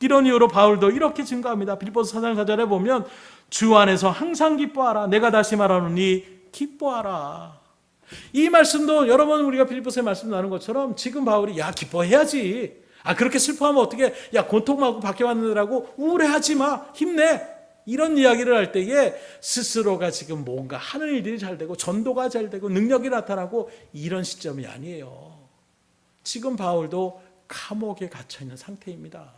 이런 이유로 바울도 이렇게 증거합니다. 빌립보서 4장 4절에 보면 주 안에서 항상 기뻐하라. 내가 다시 말하노니 기뻐하라. 이 말씀도 여러 번 우리가 빌립보서의 말씀 나눈 것처럼 지금 바울이 기뻐해야지. 그렇게 슬퍼하면 어떻게, 고통하고 밖에 왔느라고 우울해하지 마. 힘내. 이런 이야기를 할 때에 스스로가 지금 뭔가 하는 일들이 잘 되고 전도가 잘 되고 능력이 나타나고 이런 시점이 아니에요. 지금 바울도 감옥에 갇혀있는 상태입니다.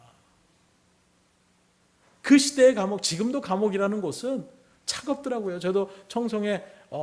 그 시대의 감옥, 지금도 감옥이라는 곳은 차갑더라고요. 저도 청송에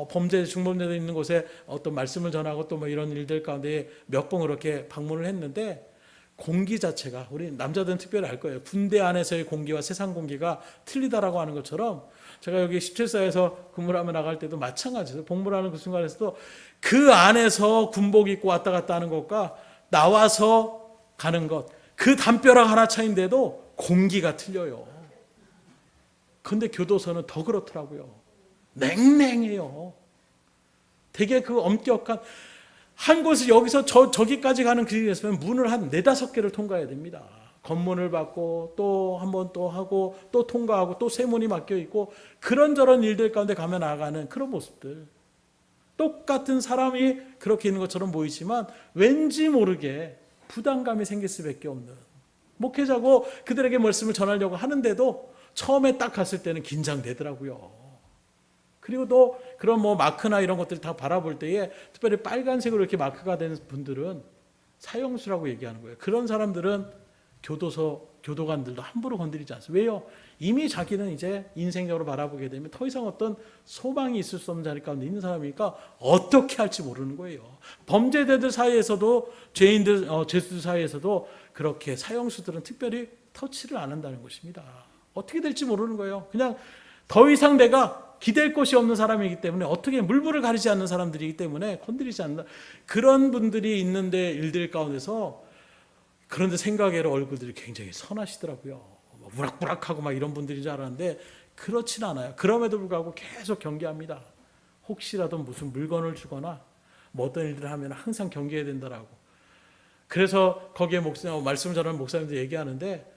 범죄, 중범죄도 있는 곳에 어떤 말씀을 전하고 또 이런 일들 가운데 몇 번 그렇게 방문을 했는데 공기 자체가, 우리 남자들은 특별히 알 거예요. 군대 안에서의 공기와 세상 공기가 틀리다라고 하는 것처럼 제가 여기 17사에서 근무를 하며 나갈 때도 마찬가지예요. 복무를 하는 그 순간에서도 그 안에서 군복 입고 왔다 갔다 하는 것과 나와서 가는 것, 그 담벼락 하나 차이인데도 공기가 틀려요. 그런데 교도소는 더 그렇더라고요. 냉랭해요. 되게 그 엄격한, 한 곳을 여기서 저기까지 가는 길이었으면 문을 한 4-5개를 통과해야 됩니다. 검문을 받고 또 한 번 또 하고 또 통과하고 또 새 문이 막혀 있고 그런저런 일들 가운데 가며 나가는 그런 모습들. 똑같은 사람이 그렇게 있는 것처럼 보이지만 왠지 모르게 부담감이 생길 수밖에 없는, 목회자고 그들에게 말씀을 전하려고 하는데도 처음에 딱 갔을 때는 긴장되더라고요. 그리고 또 그런 마크나 이런 것들 다 바라볼 때에 특별히 빨간색으로 이렇게 마크가 되는 분들은 사형수라고 얘기하는 거예요. 그런 사람들은 교도관들도 함부로 건드리지 않습니다. 왜요? 이미 자기는 이제 인생적으로 바라보게 되면 더 이상 어떤 소망이 있을 수 없는 자리 가운데 있는 사람이니까 어떻게 할지 모르는 거예요. 범죄자들 사이에서도, 죄수들 사이에서도 그렇게 사형수들은 특별히 터치를 안 한다는 것입니다. 어떻게 될지 모르는 거예요. 그냥 더 이상 내가 기댈 곳이 없는 사람이기 때문에, 어떻게 물불을 가리지 않는 사람들이기 때문에 건드리지 않는 그런 분들이 있는데, 일들 가운데서 그런데 생각외로 얼굴들이 굉장히 선하시더라고요. 우락부락하고 막 이런 분들인 줄 알았는데 그렇진 않아요. 그럼에도 불구하고 계속 경계합니다. 혹시라도 무슨 물건을 주거나 어떤 일들을 하면 항상 경계해야 된다라고. 그래서 거기에 말씀을 전하는 목사님들 얘기하는데,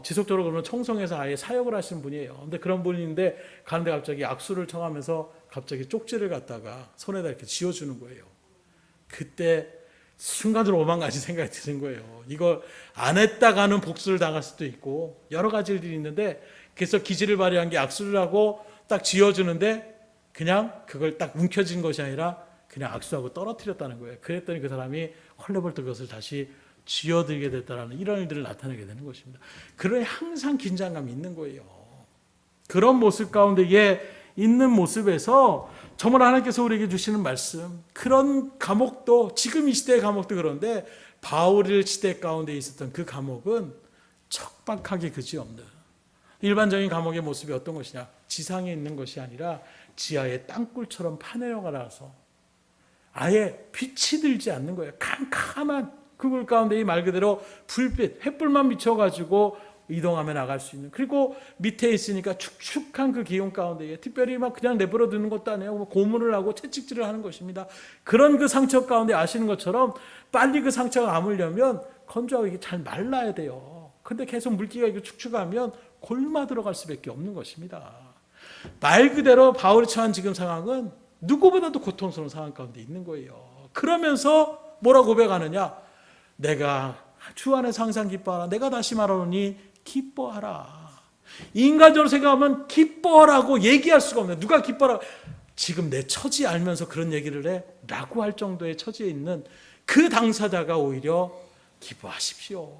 지속적으로 그러면 청송에서 아예 사역을 하시는 분이에요. 근데 그런 분인데 가는데 갑자기 악수를 청하면서 갑자기 쪽지를 갖다가 손에다 이렇게 쥐어주는 거예요. 그때 순간적으로 오만 가지 생각이 드는 거예요. 이거 안 했다가는 복수를 당할 수도 있고 여러 가지 일들이 있는데, 그래서 기지를 발휘한 게 악수를 하고 딱 쥐어주는데 그냥 그걸 딱 움켜쥔 것이 아니라 그냥 악수하고 떨어뜨렸다는 거예요. 그랬더니 그 사람이 헐레벌떡 그것을 다시 쥐어들게 됐다는 이런 일들을 나타내게 되는 것입니다. 그러니 항상 긴장감이 있는 거예요. 그런 모습 가운데에 있는 모습에서 정말 하나님께서 우리에게 주시는 말씀, 그런 감옥도, 지금 이 시대의 감옥도 그런데 바울 시대 가운데 있었던 그 감옥은 척박하게 그지없는 일반적인 감옥의 모습이 어떤 것이냐, 지상에 있는 것이 아니라 지하의 땅굴처럼 파내려가서 아예 빛이 들지 않는 거예요. 캄캄한 그물 가운데 이 말 그대로 불빛, 햇불만 비춰가지고 이동하며 나갈 수 있는, 그리고 밑에 있으니까 축축한 그 기온 가운데에 특별히 막 그냥 내버려 두는 것도 아니에요. 고문을 하고 채찍질을 하는 것입니다. 그런 그 상처 가운데 아시는 것처럼 빨리 그 상처가 아물려면 건조하고 이게 잘 말라야 돼요. 근데 계속 물기가 이렇게 축축하면 골마 들어갈 수밖에 없는 것입니다. 말 그대로 바울이 처한 지금 상황은 누구보다도 고통스러운 상황 가운데 있는 거예요. 그러면서 뭐라고 고백하느냐? 내가 주 안에서 항상 기뻐하라. 내가 다시 말하노니 기뻐하라. 인간적으로 생각하면 기뻐하라고 얘기할 수가 없네. 누가 기뻐하라? 지금 내 처지 알면서 그런 얘기를 해? 라고 할 정도의 처지에 있는 그 당사자가 오히려 기뻐하십시오.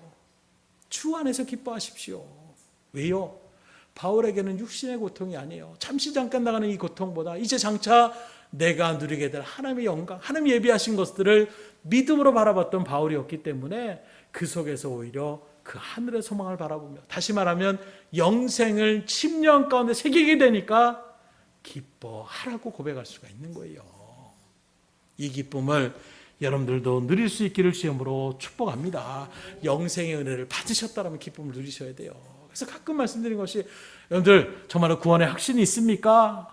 주 안에서 기뻐하십시오. 왜요? 바울에게는 육신의 고통이 아니에요. 잠시 잠깐 나가는 이 고통보다 이제 장차 내가 누리게 될 하나님의 영광, 하나님 예비하신 것들을 믿음으로 바라봤던 바울이었기 때문에 그 속에서 오히려 그 하늘의 소망을 바라보며, 다시 말하면 영생을 침령 가운데 새기게 되니까 기뻐하라고 고백할 수가 있는 거예요. 이 기쁨을 여러분들도 누릴 수 있기를 주님으로 축복합니다. 영생의 은혜를 받으셨다면 기쁨을 누리셔야 돼요. 그래서 가끔 말씀드린 것이, 여러분들 정말로 구원의 확신이 있습니까?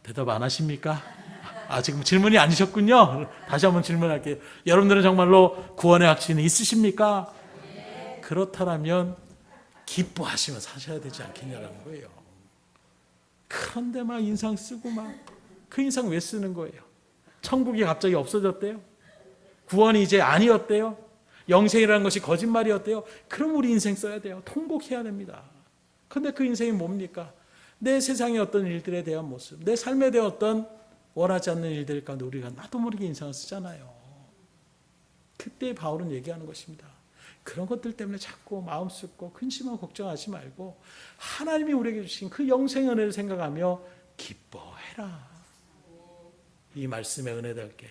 대답 안 하십니까? 지금 질문이 아니셨군요. 다시 한번 질문할게요. 여러분들은 정말로 구원의 확신이 있으십니까? 그렇다면 기뻐하시며 사셔야 되지 않겠냐라는 거예요. 그런데 막 인상 쓰고 그 인상 왜 쓰는 거예요? 천국이 갑자기 없어졌대요? 구원이 이제 아니었대요? 영생이라는 것이 거짓말이었대요? 그럼 우리 인생 써야 돼요. 통곡해야 됩니다. 그런데 그 인생이 뭡니까? 내 세상의 어떤 일들에 대한 모습, 내 삶에 대한 어떤 원하지 않는 일들 가운데 우리가 나도 모르게 인상을 쓰잖아요. 그때 바울은 얘기하는 것입니다. 그런 것들 때문에 자꾸 마음 쓰고 근심하고 걱정하지 말고 하나님이 우리에게 주신 그 영생의 은혜를 생각하며 기뻐해라. 이 말씀의 은혜답게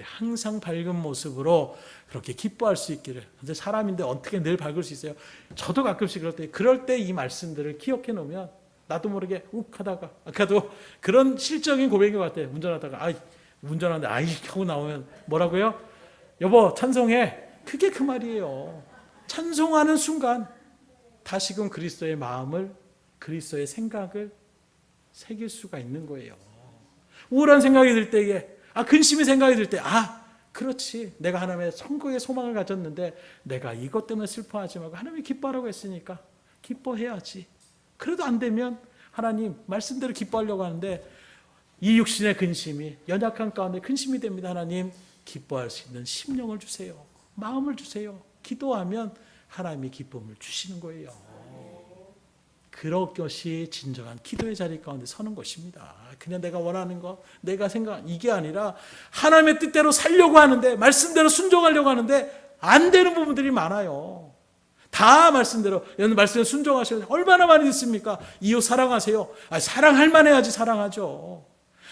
항상 밝은 모습으로 그렇게 기뻐할 수 있기를. 근데 사람인데 어떻게 늘 밝을 수 있어요? 저도 가끔씩 그럴 때 이 말씀들을 기억해 놓으면 나도 모르게 욱하다가, 아까도 그런 실적인 고백인 것 같아요. 운전하다가 운전하는데 하고 나오면 뭐라고요? 여보 찬송해. 그게 그 말이에요. 찬송하는 순간 다시금 그리스도의 마음을, 그리스도의 생각을 새길 수가 있는 거예요. 우울한 생각이 들 때에, 근심이 생각이 들 때, 그렇지, 내가 하나님의 천국의 소망을 가졌는데 내가 이것 때문에 슬퍼하지 말고 하나님이 기뻐하라고 했으니까 기뻐해야지. 그래도 안 되면 하나님 말씀대로 기뻐하려고 하는데 이 육신의 근심이, 연약한 가운데 근심이 됩니다. 하나님 기뻐할 수 있는 심령을 주세요. 마음을 주세요. 기도하면 하나님이 기쁨을 주시는 거예요. 그런 것이 진정한 기도의 자리 가운데 서는 것입니다. 그냥 내가 원하는 거, 내가 생각, 이게 아니라 하나님의 뜻대로 살려고 하는데, 말씀대로 순종하려고 하는데 안 되는 부분들이 많아요. 다 말씀대로, 말씀에 순종하셔야 얼마나 많이 듣습니까? 이웃 사랑하세요. 사랑할 만해야지 사랑하죠.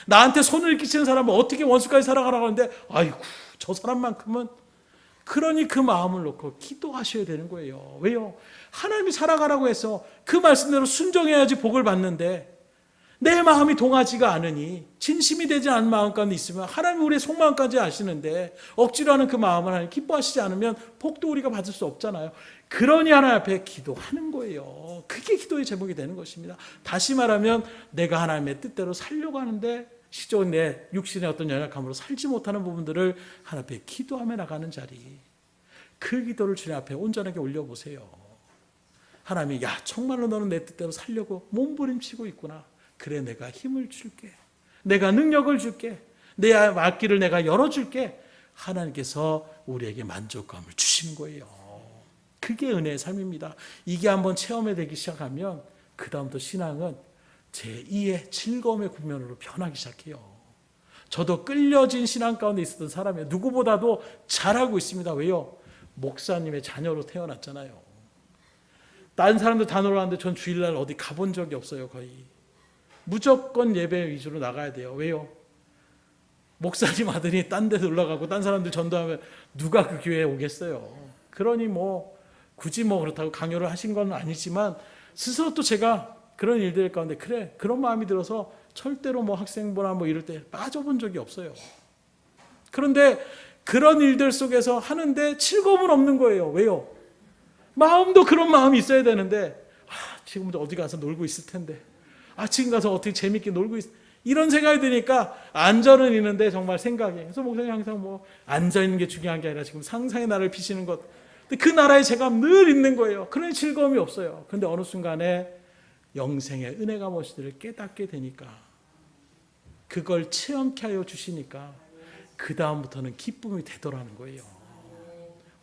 나한테 손을 끼치는 사람은 어떻게 원수까지 사랑하라고 하는데, 아이고, 저 사람만큼은. 그러니 그 마음을 놓고 기도하셔야 되는 거예요. 왜요? 하나님이 사랑하라고 해서 그 말씀대로 순종해야지 복을 받는데, 내 마음이 동하지가 않으니, 진심이 되지 않은 마음 가운데 있으면 하나님 우리의 속마음까지 아시는데 억지로 하는 그 마음을 하나님 기뻐하시지 않으면 복도 우리가 받을 수 없잖아요. 그러니 하나님 앞에 기도하는 거예요. 그게 기도의 제목이 되는 것입니다. 다시 말하면 내가 하나님의 뜻대로 살려고 하는데 시종 내 육신의 어떤 연약함으로 살지 못하는 부분들을 하나님 앞에 기도하며 나가는 자리, 그 기도를 주님 앞에 온전하게 올려보세요. 하나님이, 야, 정말로 너는 내 뜻대로 살려고 몸부림치고 있구나. 그래, 내가 힘을 줄게. 내가 능력을 줄게. 내 앞길을 내가 열어줄게. 하나님께서 우리에게 만족감을 주시는 거예요. 그게 은혜의 삶입니다. 이게 한번 체험이 되기 시작하면 그 다음부터 신앙은 제2의 즐거움의 국면으로 변하기 시작해요. 저도 끌려진 신앙 가운데 있었던 사람이에요. 누구보다도 잘하고 있습니다. 왜요? 목사님의 자녀로 태어났잖아요. 다른 사람들 다 놀러 갔는데 전 주일날 어디 가본 적이 없어요. 거의 무조건 예배 위주로 나가야 돼요. 왜요? 목사님 아들이 딴 데 놀러 가고 딴 사람들 전도하면 누가 그 교회에 오겠어요. 그러니 굳이 그렇다고 강요를 하신 건 아니지만 스스로 또 제가 그런 일들 가운데 그래, 그런 마음이 들어서 절대로 학생부나 이럴 때 빠져본 적이 없어요. 그런데 그런 일들 속에서 하는데 즐거움은 없는 거예요. 왜요? 마음도 그런 마음이 있어야 되는데, 지금도 어디 가서 놀고 있을 텐데, 지금 가서 어떻게 재밌게 놀고 이런 생각이 드니까 안전은 있는데 정말 생각이. 그래서 목사님 항상 앉아있는 게 중요한 게 아니라 지금 상상의 나라를 피시는 것. 근데 그 나라에 제가 늘 있는 거예요. 그러니 즐거움이 없어요. 근데 어느 순간에 영생의 은혜가 무엇인지를 깨닫게 되니까, 그걸 체험케 하여 주시니까 그 다음부터는 기쁨이 되더라는 거예요.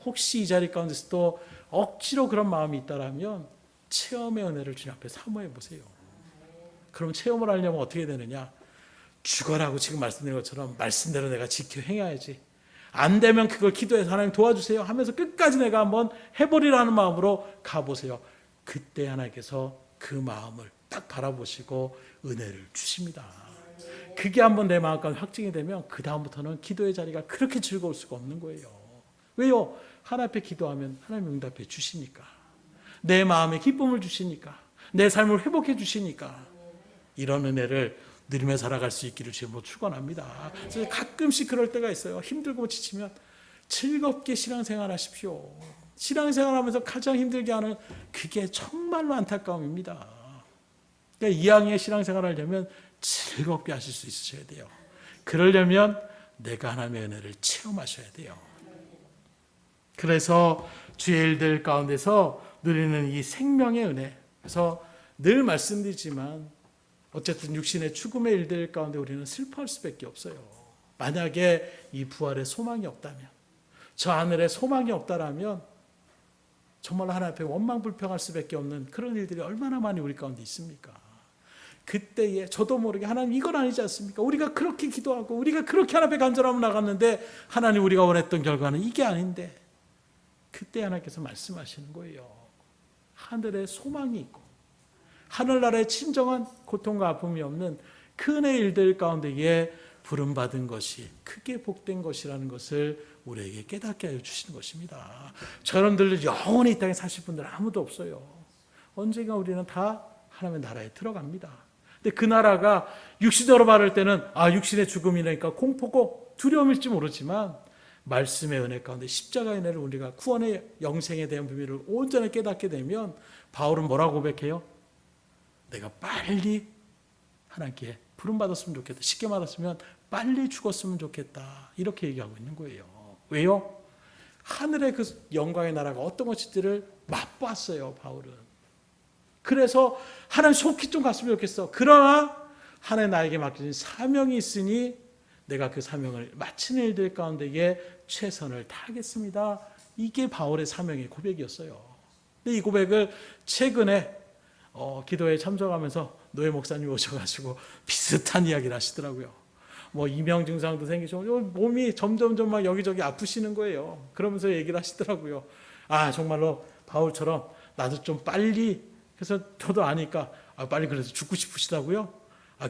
혹시 이 자리 가운데서 또 억지로 그런 마음이 있다라면 체험의 은혜를 주님 앞에 사모해 보세요. 그럼 체험을 하려면 어떻게 되느냐? 죽어라고 지금 말씀드린 것처럼 말씀대로 내가 지켜 행해야지. 안 되면 그걸 기도해서 하나님 도와주세요 하면서 끝까지 내가 한번 해보리라는 마음으로 가보세요. 그때 하나님께서 그 마음을 딱 바라보시고 은혜를 주십니다. 그게 한번 내 마음 가운데 확증이 되면 그 다음부터는 기도의 자리가 그렇게 즐거울 수가 없는 거예요. 왜요? 하나님 앞에 기도하면 하나님 응답해 주시니까, 내 마음에 기쁨을 주시니까, 내 삶을 회복해 주시니까, 이런 은혜를 누리며 살아갈 수 있기를 주님으로 축원합니다. 그래서 가끔씩 그럴 때가 있어요. 힘들고 지치면 즐겁게 신앙생활 하십시오. 신앙생활하면서 가장 힘들게 하는 그게 정말로 안타까움입니다. 그러니까 이왕에 신앙생활을 하려면 즐겁게 하실 수 있으셔야 돼요. 그러려면 내가 하나님의 은혜를 체험하셔야 돼요. 그래서 주의 일들 가운데서 누리는 이 생명의 은혜. 그래서 늘 말씀드리지만 어쨌든 육신의 죽음의 일들 가운데 우리는 슬퍼할 수밖에 없어요. 만약에 이 부활에 소망이 없다면, 저 하늘에 소망이 없다라면 정말 하나님 앞에 원망불평할 수밖에 없는 그런 일들이 얼마나 많이 우리 가운데 있습니까? 그때에 저도 모르게 하나님 이건 아니지 않습니까? 우리가 그렇게 기도하고 우리가 그렇게 하나님 앞에 간절함을 나갔는데 하나님 우리가 원했던 결과는 이게 아닌데, 그때 하나님께서 말씀하시는 거예요. 하늘에 소망이 있고 하늘나라에 진정한 고통과 아픔이 없는 그 은혜의 일들 가운데에 부름받은 것이 크게 복된 것이라는 것을 우리에게 깨닫게 하여 주시는 것입니다. 저런들 영원히 이 땅에 사실 분들 아무도 없어요. 언젠가 우리는 다 하나님의 나라에 들어갑니다. 근데 그 나라가 육신으로 말할 때는 육신의 죽음이니까 공포고 두려움일지 모르지만, 말씀의 은혜 가운데 십자가의 은혜를 우리가 구원의 영생에 대한 비밀을 온전히 깨닫게 되면 바울은 뭐라고 고백해요? 내가 빨리 하나님께 부름받았으면 좋겠다. 쉽게 말했으면 빨리 죽었으면 좋겠다. 이렇게 얘기하고 있는 거예요. 왜요? 하늘의 그 영광의 나라가 어떤 것인지를 맛봤어요, 바울은. 그래서 하나님 속히 좀 갔으면 좋겠어. 그러나 하나님 나에게 맡겨진 사명이 있으니 내가 그 사명을 마치는 일들 가운데에 최선을 다하겠습니다. 이게 바울의 사명의 고백이었어요. 근데 이 고백을 최근에 기도회에 참석하면서 노예 목사님이 오셔가지고 비슷한 이야기를 하시더라고요. 뭐 이명 증상도 생기시고 몸이 점점점 막 여기저기 아프시는 거예요. 그러면서 얘기를 하시더라고요. 아, 정말로 바울처럼 나도 좀 빨리, 그래서 저도 아니까 빨리 그래서 죽고 싶으시다고요?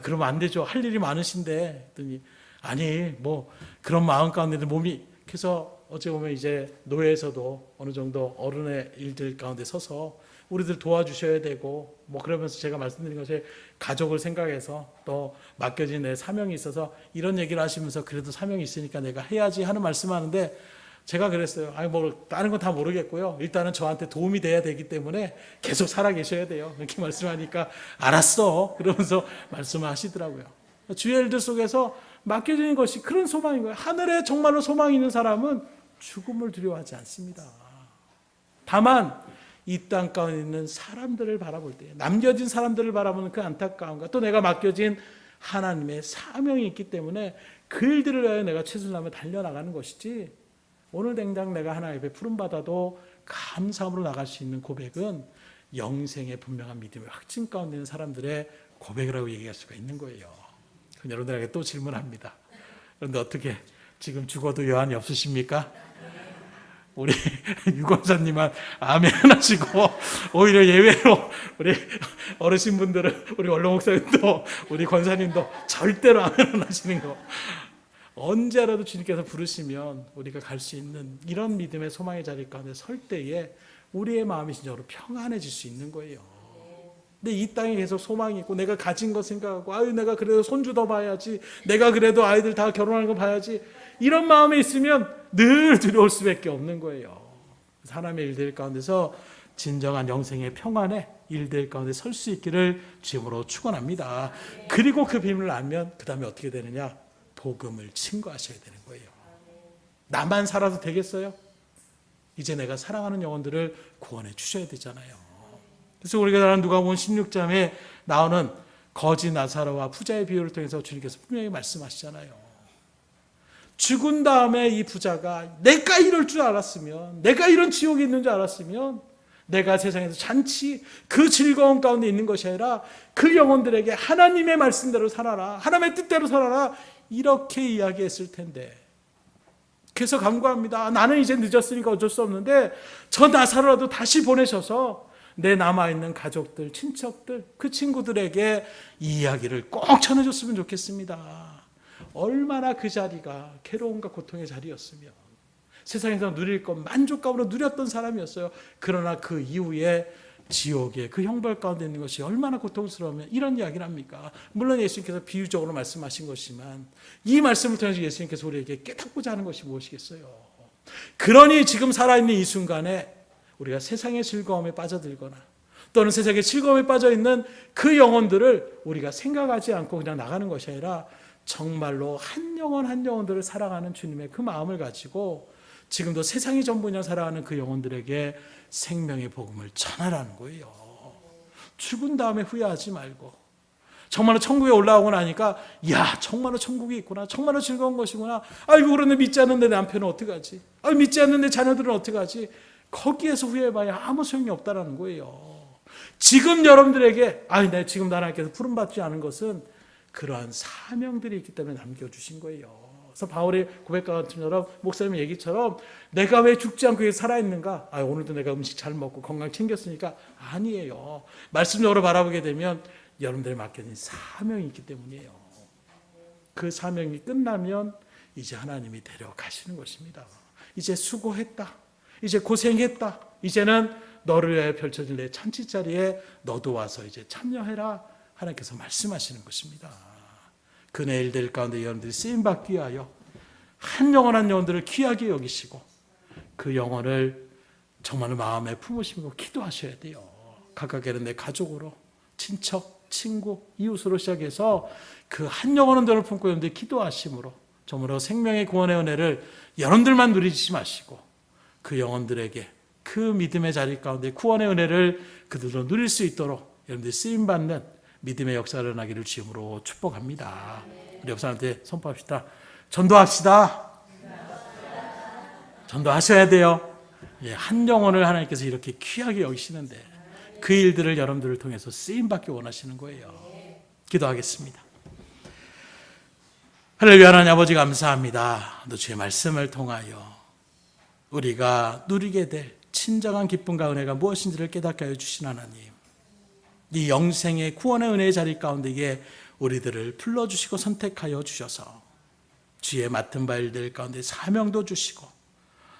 그러면 안 되죠. 할 일이 많으신데. 했더니 아니 뭐 그런 마음 가운데도 몸이, 그래서 어찌 보면 이제 노예에서도 어느 정도 어른의 일들 가운데 서서 우리들 도와주셔야 되고, 뭐 그러면서 제가 말씀드린 것이 가족을 생각해서 또 맡겨진 내 사명이 있어서 이런 얘기를 하시면서 그래도 사명이 있으니까 내가 해야지 하는 말씀하는데, 제가 그랬어요. 뭐 다른 건 다 모르겠고요. 일단은 저한테 도움이 돼야 되기 때문에 계속 살아 계셔야 돼요. 이렇게 말씀하니까 알았어. 그러면서 말씀을 하시더라고요. 주의 일들 속에서 맡겨지는 것이 그런 소망인 거예요. 하늘에 정말로 소망이 있는 사람은 죽음을 두려워하지 않습니다. 다만 이 땅 가운데 있는 사람들을 바라볼 때, 남겨진 사람들을 바라보는 그 안타까움과 또 내가 맡겨진 하나님의 사명이 있기 때문에 그 일들을 위하여 내가 최선을 다하며 달려나가는 것이지, 오늘 당장 내가 하나님 앞에 부름받아도 감사함으로 나갈 수 있는 고백은 영생의 분명한 믿음의 확증 가운데 있는 사람들의 고백이라고 얘기할 수가 있는 거예요. 그럼 여러분들에게 또 질문합니다. 그런데 어떻게 지금 죽어도 여한이 없으십니까? 우리 유권사님만 아멘 하시고, 오히려 예외로 우리 어르신분들은, 우리 원로 목사님도 우리 권사님도 절대로 아멘 하시는 거. 언제라도 주님께서 부르시면 우리가 갈 수 있는 이런 믿음의 소망의 자리 가운데 설 때에 우리의 마음이 진짜로 평안해질 수 있는 거예요. 근데 이 땅에 계속 소망이 있고 내가 가진 거 생각하고, 내가 그래도 손주 더 봐야지, 내가 그래도 아이들 다 결혼하는 거 봐야지, 이런 마음에 있으면 늘 두려울 수밖에 없는 거예요. 사람의 일들 가운데서 진정한 영생의 평안의 일들 가운데 설 수 있기를 주님으로 축원합니다. 그리고 그 비밀을 알면 그 다음에 어떻게 되느냐? 복음을 증거하셔야 되는 거예요. 나만 살아도 되겠어요? 이제 내가 사랑하는 영혼들을 구원해 주셔야 되잖아요. 그래서 우리가 누가복음 16장에 나오는 거지 나사로와 부자의 비유를 통해서 주님께서 분명히 말씀하시잖아요. 죽은 다음에 이 부자가 내가 이럴 줄 알았으면, 내가 이런 지옥에 있는 줄 알았으면 내가 세상에서 잔치 그 즐거움 가운데 있는 것이 아니라 그 영혼들에게 하나님의 말씀대로 살아라, 하나님의 뜻대로 살아라, 이렇게 이야기했을 텐데. 그래서 간구합니다. 나는 이제 늦었으니까 어쩔 수 없는데 저 나사로라도 다시 보내셔서 내 남아있는 가족들, 친척들, 그 친구들에게 이 이야기를 꼭 전해줬으면 좋겠습니다. 얼마나 그 자리가 괴로움과 고통의 자리였으면, 세상에서 누릴 것 만족감으로 누렸던 사람이었어요. 그러나 그 이후에 지옥의 그 형벌 가운데 있는 것이 얼마나 고통스러우면 이런 이야기를 합니까? 물론 예수님께서 비유적으로 말씀하신 것이지만 이 말씀을 통해서 예수님께서 우리에게 깨닫고자 하는 것이 무엇이겠어요? 그러니 지금 살아있는 이 순간에 우리가 세상의 즐거움에 빠져들거나 또는 세상의 즐거움에 빠져있는 그 영혼들을 우리가 생각하지 않고 그냥 나가는 것이 아니라 정말로 한 영혼 한 영혼들을 사랑하는 주님의 그 마음을 가지고 지금도 세상이 전부냐 살아가는 그 영혼들에게 생명의 복음을 전하라는 거예요. 죽은 다음에 후회하지 말고, 정말로 천국에 올라오고 나니까 야, 정말로 천국이 있구나, 정말로 즐거운 것이구나, 아이고 그런데 믿지 않는 내 남편은 어떡하지, 믿지 않는 내 자녀들은 어떡하지, 거기에서 후회해봐야 아무 소용이 없다라는 거예요. 지금 여러분들에게 내 지금 하나님께서 부름받지 않은 것은 그러한 사명들이 있기 때문에 남겨주신 거예요. 그래서 바울의 고백과 같은처럼 목사님의 얘기처럼 내가 왜 죽지 않고 여기 살아있는가? 오늘도 내가 음식 잘 먹고 건강 챙겼으니까 아니에요. 말씀적으로 바라보게 되면 여러분들의 맡겨진 사명이 있기 때문이에요. 그 사명이 끝나면 이제 하나님이 데려가시는 것입니다. 이제 수고했다, 이제 고생했다, 이제는 너를 위하여 펼쳐진 내 잔치자리에 너도 와서 이제 참여해라, 하나님께서 말씀하시는 것입니다. 그네 일들 가운데 여러분들이 쓰임받기 위하여 한 영혼 한 영혼들을 귀하게 여기시고 그 영혼을 정말 마음에 품으시고 기도하셔야 돼요. 각각의 내 가족으로, 친척, 친구, 이웃으로 시작해서 그 한 영혼 한 영혼을 품고 여러분들이 기도하심으로 정말로 생명의 구원의 은혜를 여러분들만 누리지 마시고 그 영혼들에게 그 믿음의 자리 가운데 구원의 은혜를 그들도 누릴 수 있도록 여러분들이 쓰임받는 믿음의 역사를 일어나기를 주님으로 축복합니다. 우리 옆 사람한테 선포합시다. 전도합시다. 전도하셔야 돼요. 예, 한 영혼을 하나님께서 이렇게 귀하게 여기시는데 그 일들을 여러분들을 통해서 쓰임받기 원하시는 거예요. 기도하겠습니다. 할렐루야. 하나님 아버지 감사합니다. 또 주의 말씀을 통하여 우리가 누리게 될 친정한 기쁨과 은혜가 무엇인지를 깨닫게 하여 주신 하나님, 이 영생의 구원의 은혜의 자리 가운데에 우리들을 불러주시고 선택하여 주셔서 주의 맡은 바 일들 가운데 사명도 주시고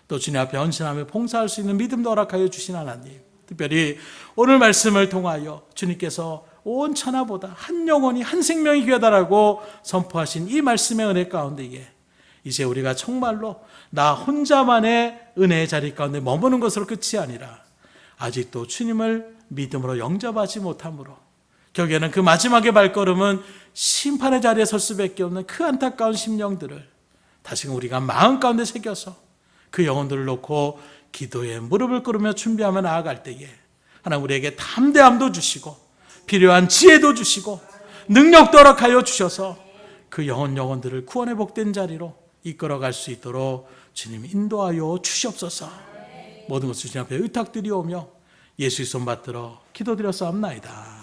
또 주님 앞에 헌신하며 봉사할 수 있는 믿음도 허락하여 주신 하나님, 특별히 오늘 말씀을 통하여 주님께서 온 천하보다 한 영혼이 한 생명이 귀하다라고 선포하신 이 말씀의 은혜 가운데에 이제 우리가 정말로 나 혼자만의 은혜의 자리 가운데 머무는 것으로 끝이 아니라 아직도 주님을 믿음으로 영접하지 못함으로 결국에는 그 마지막의 발걸음은 심판의 자리에 설 수밖에 없는 그 안타까운 심령들을 다시금 우리가 마음 가운데 새겨서 그 영혼들을 놓고 기도에 무릎을 꿇으며 준비하며 나아갈 때에 하나님 우리에게 담대함도 주시고 필요한 지혜도 주시고 능력도 허락하여 주셔서 그 영혼들을 구원의 복된 자리로 이끌어갈 수 있도록 주님 인도하여 주시옵소서. 모든 것을 주님 앞에 의탁드리오며 예수의 손 받들어 기도드렸사옵나이다.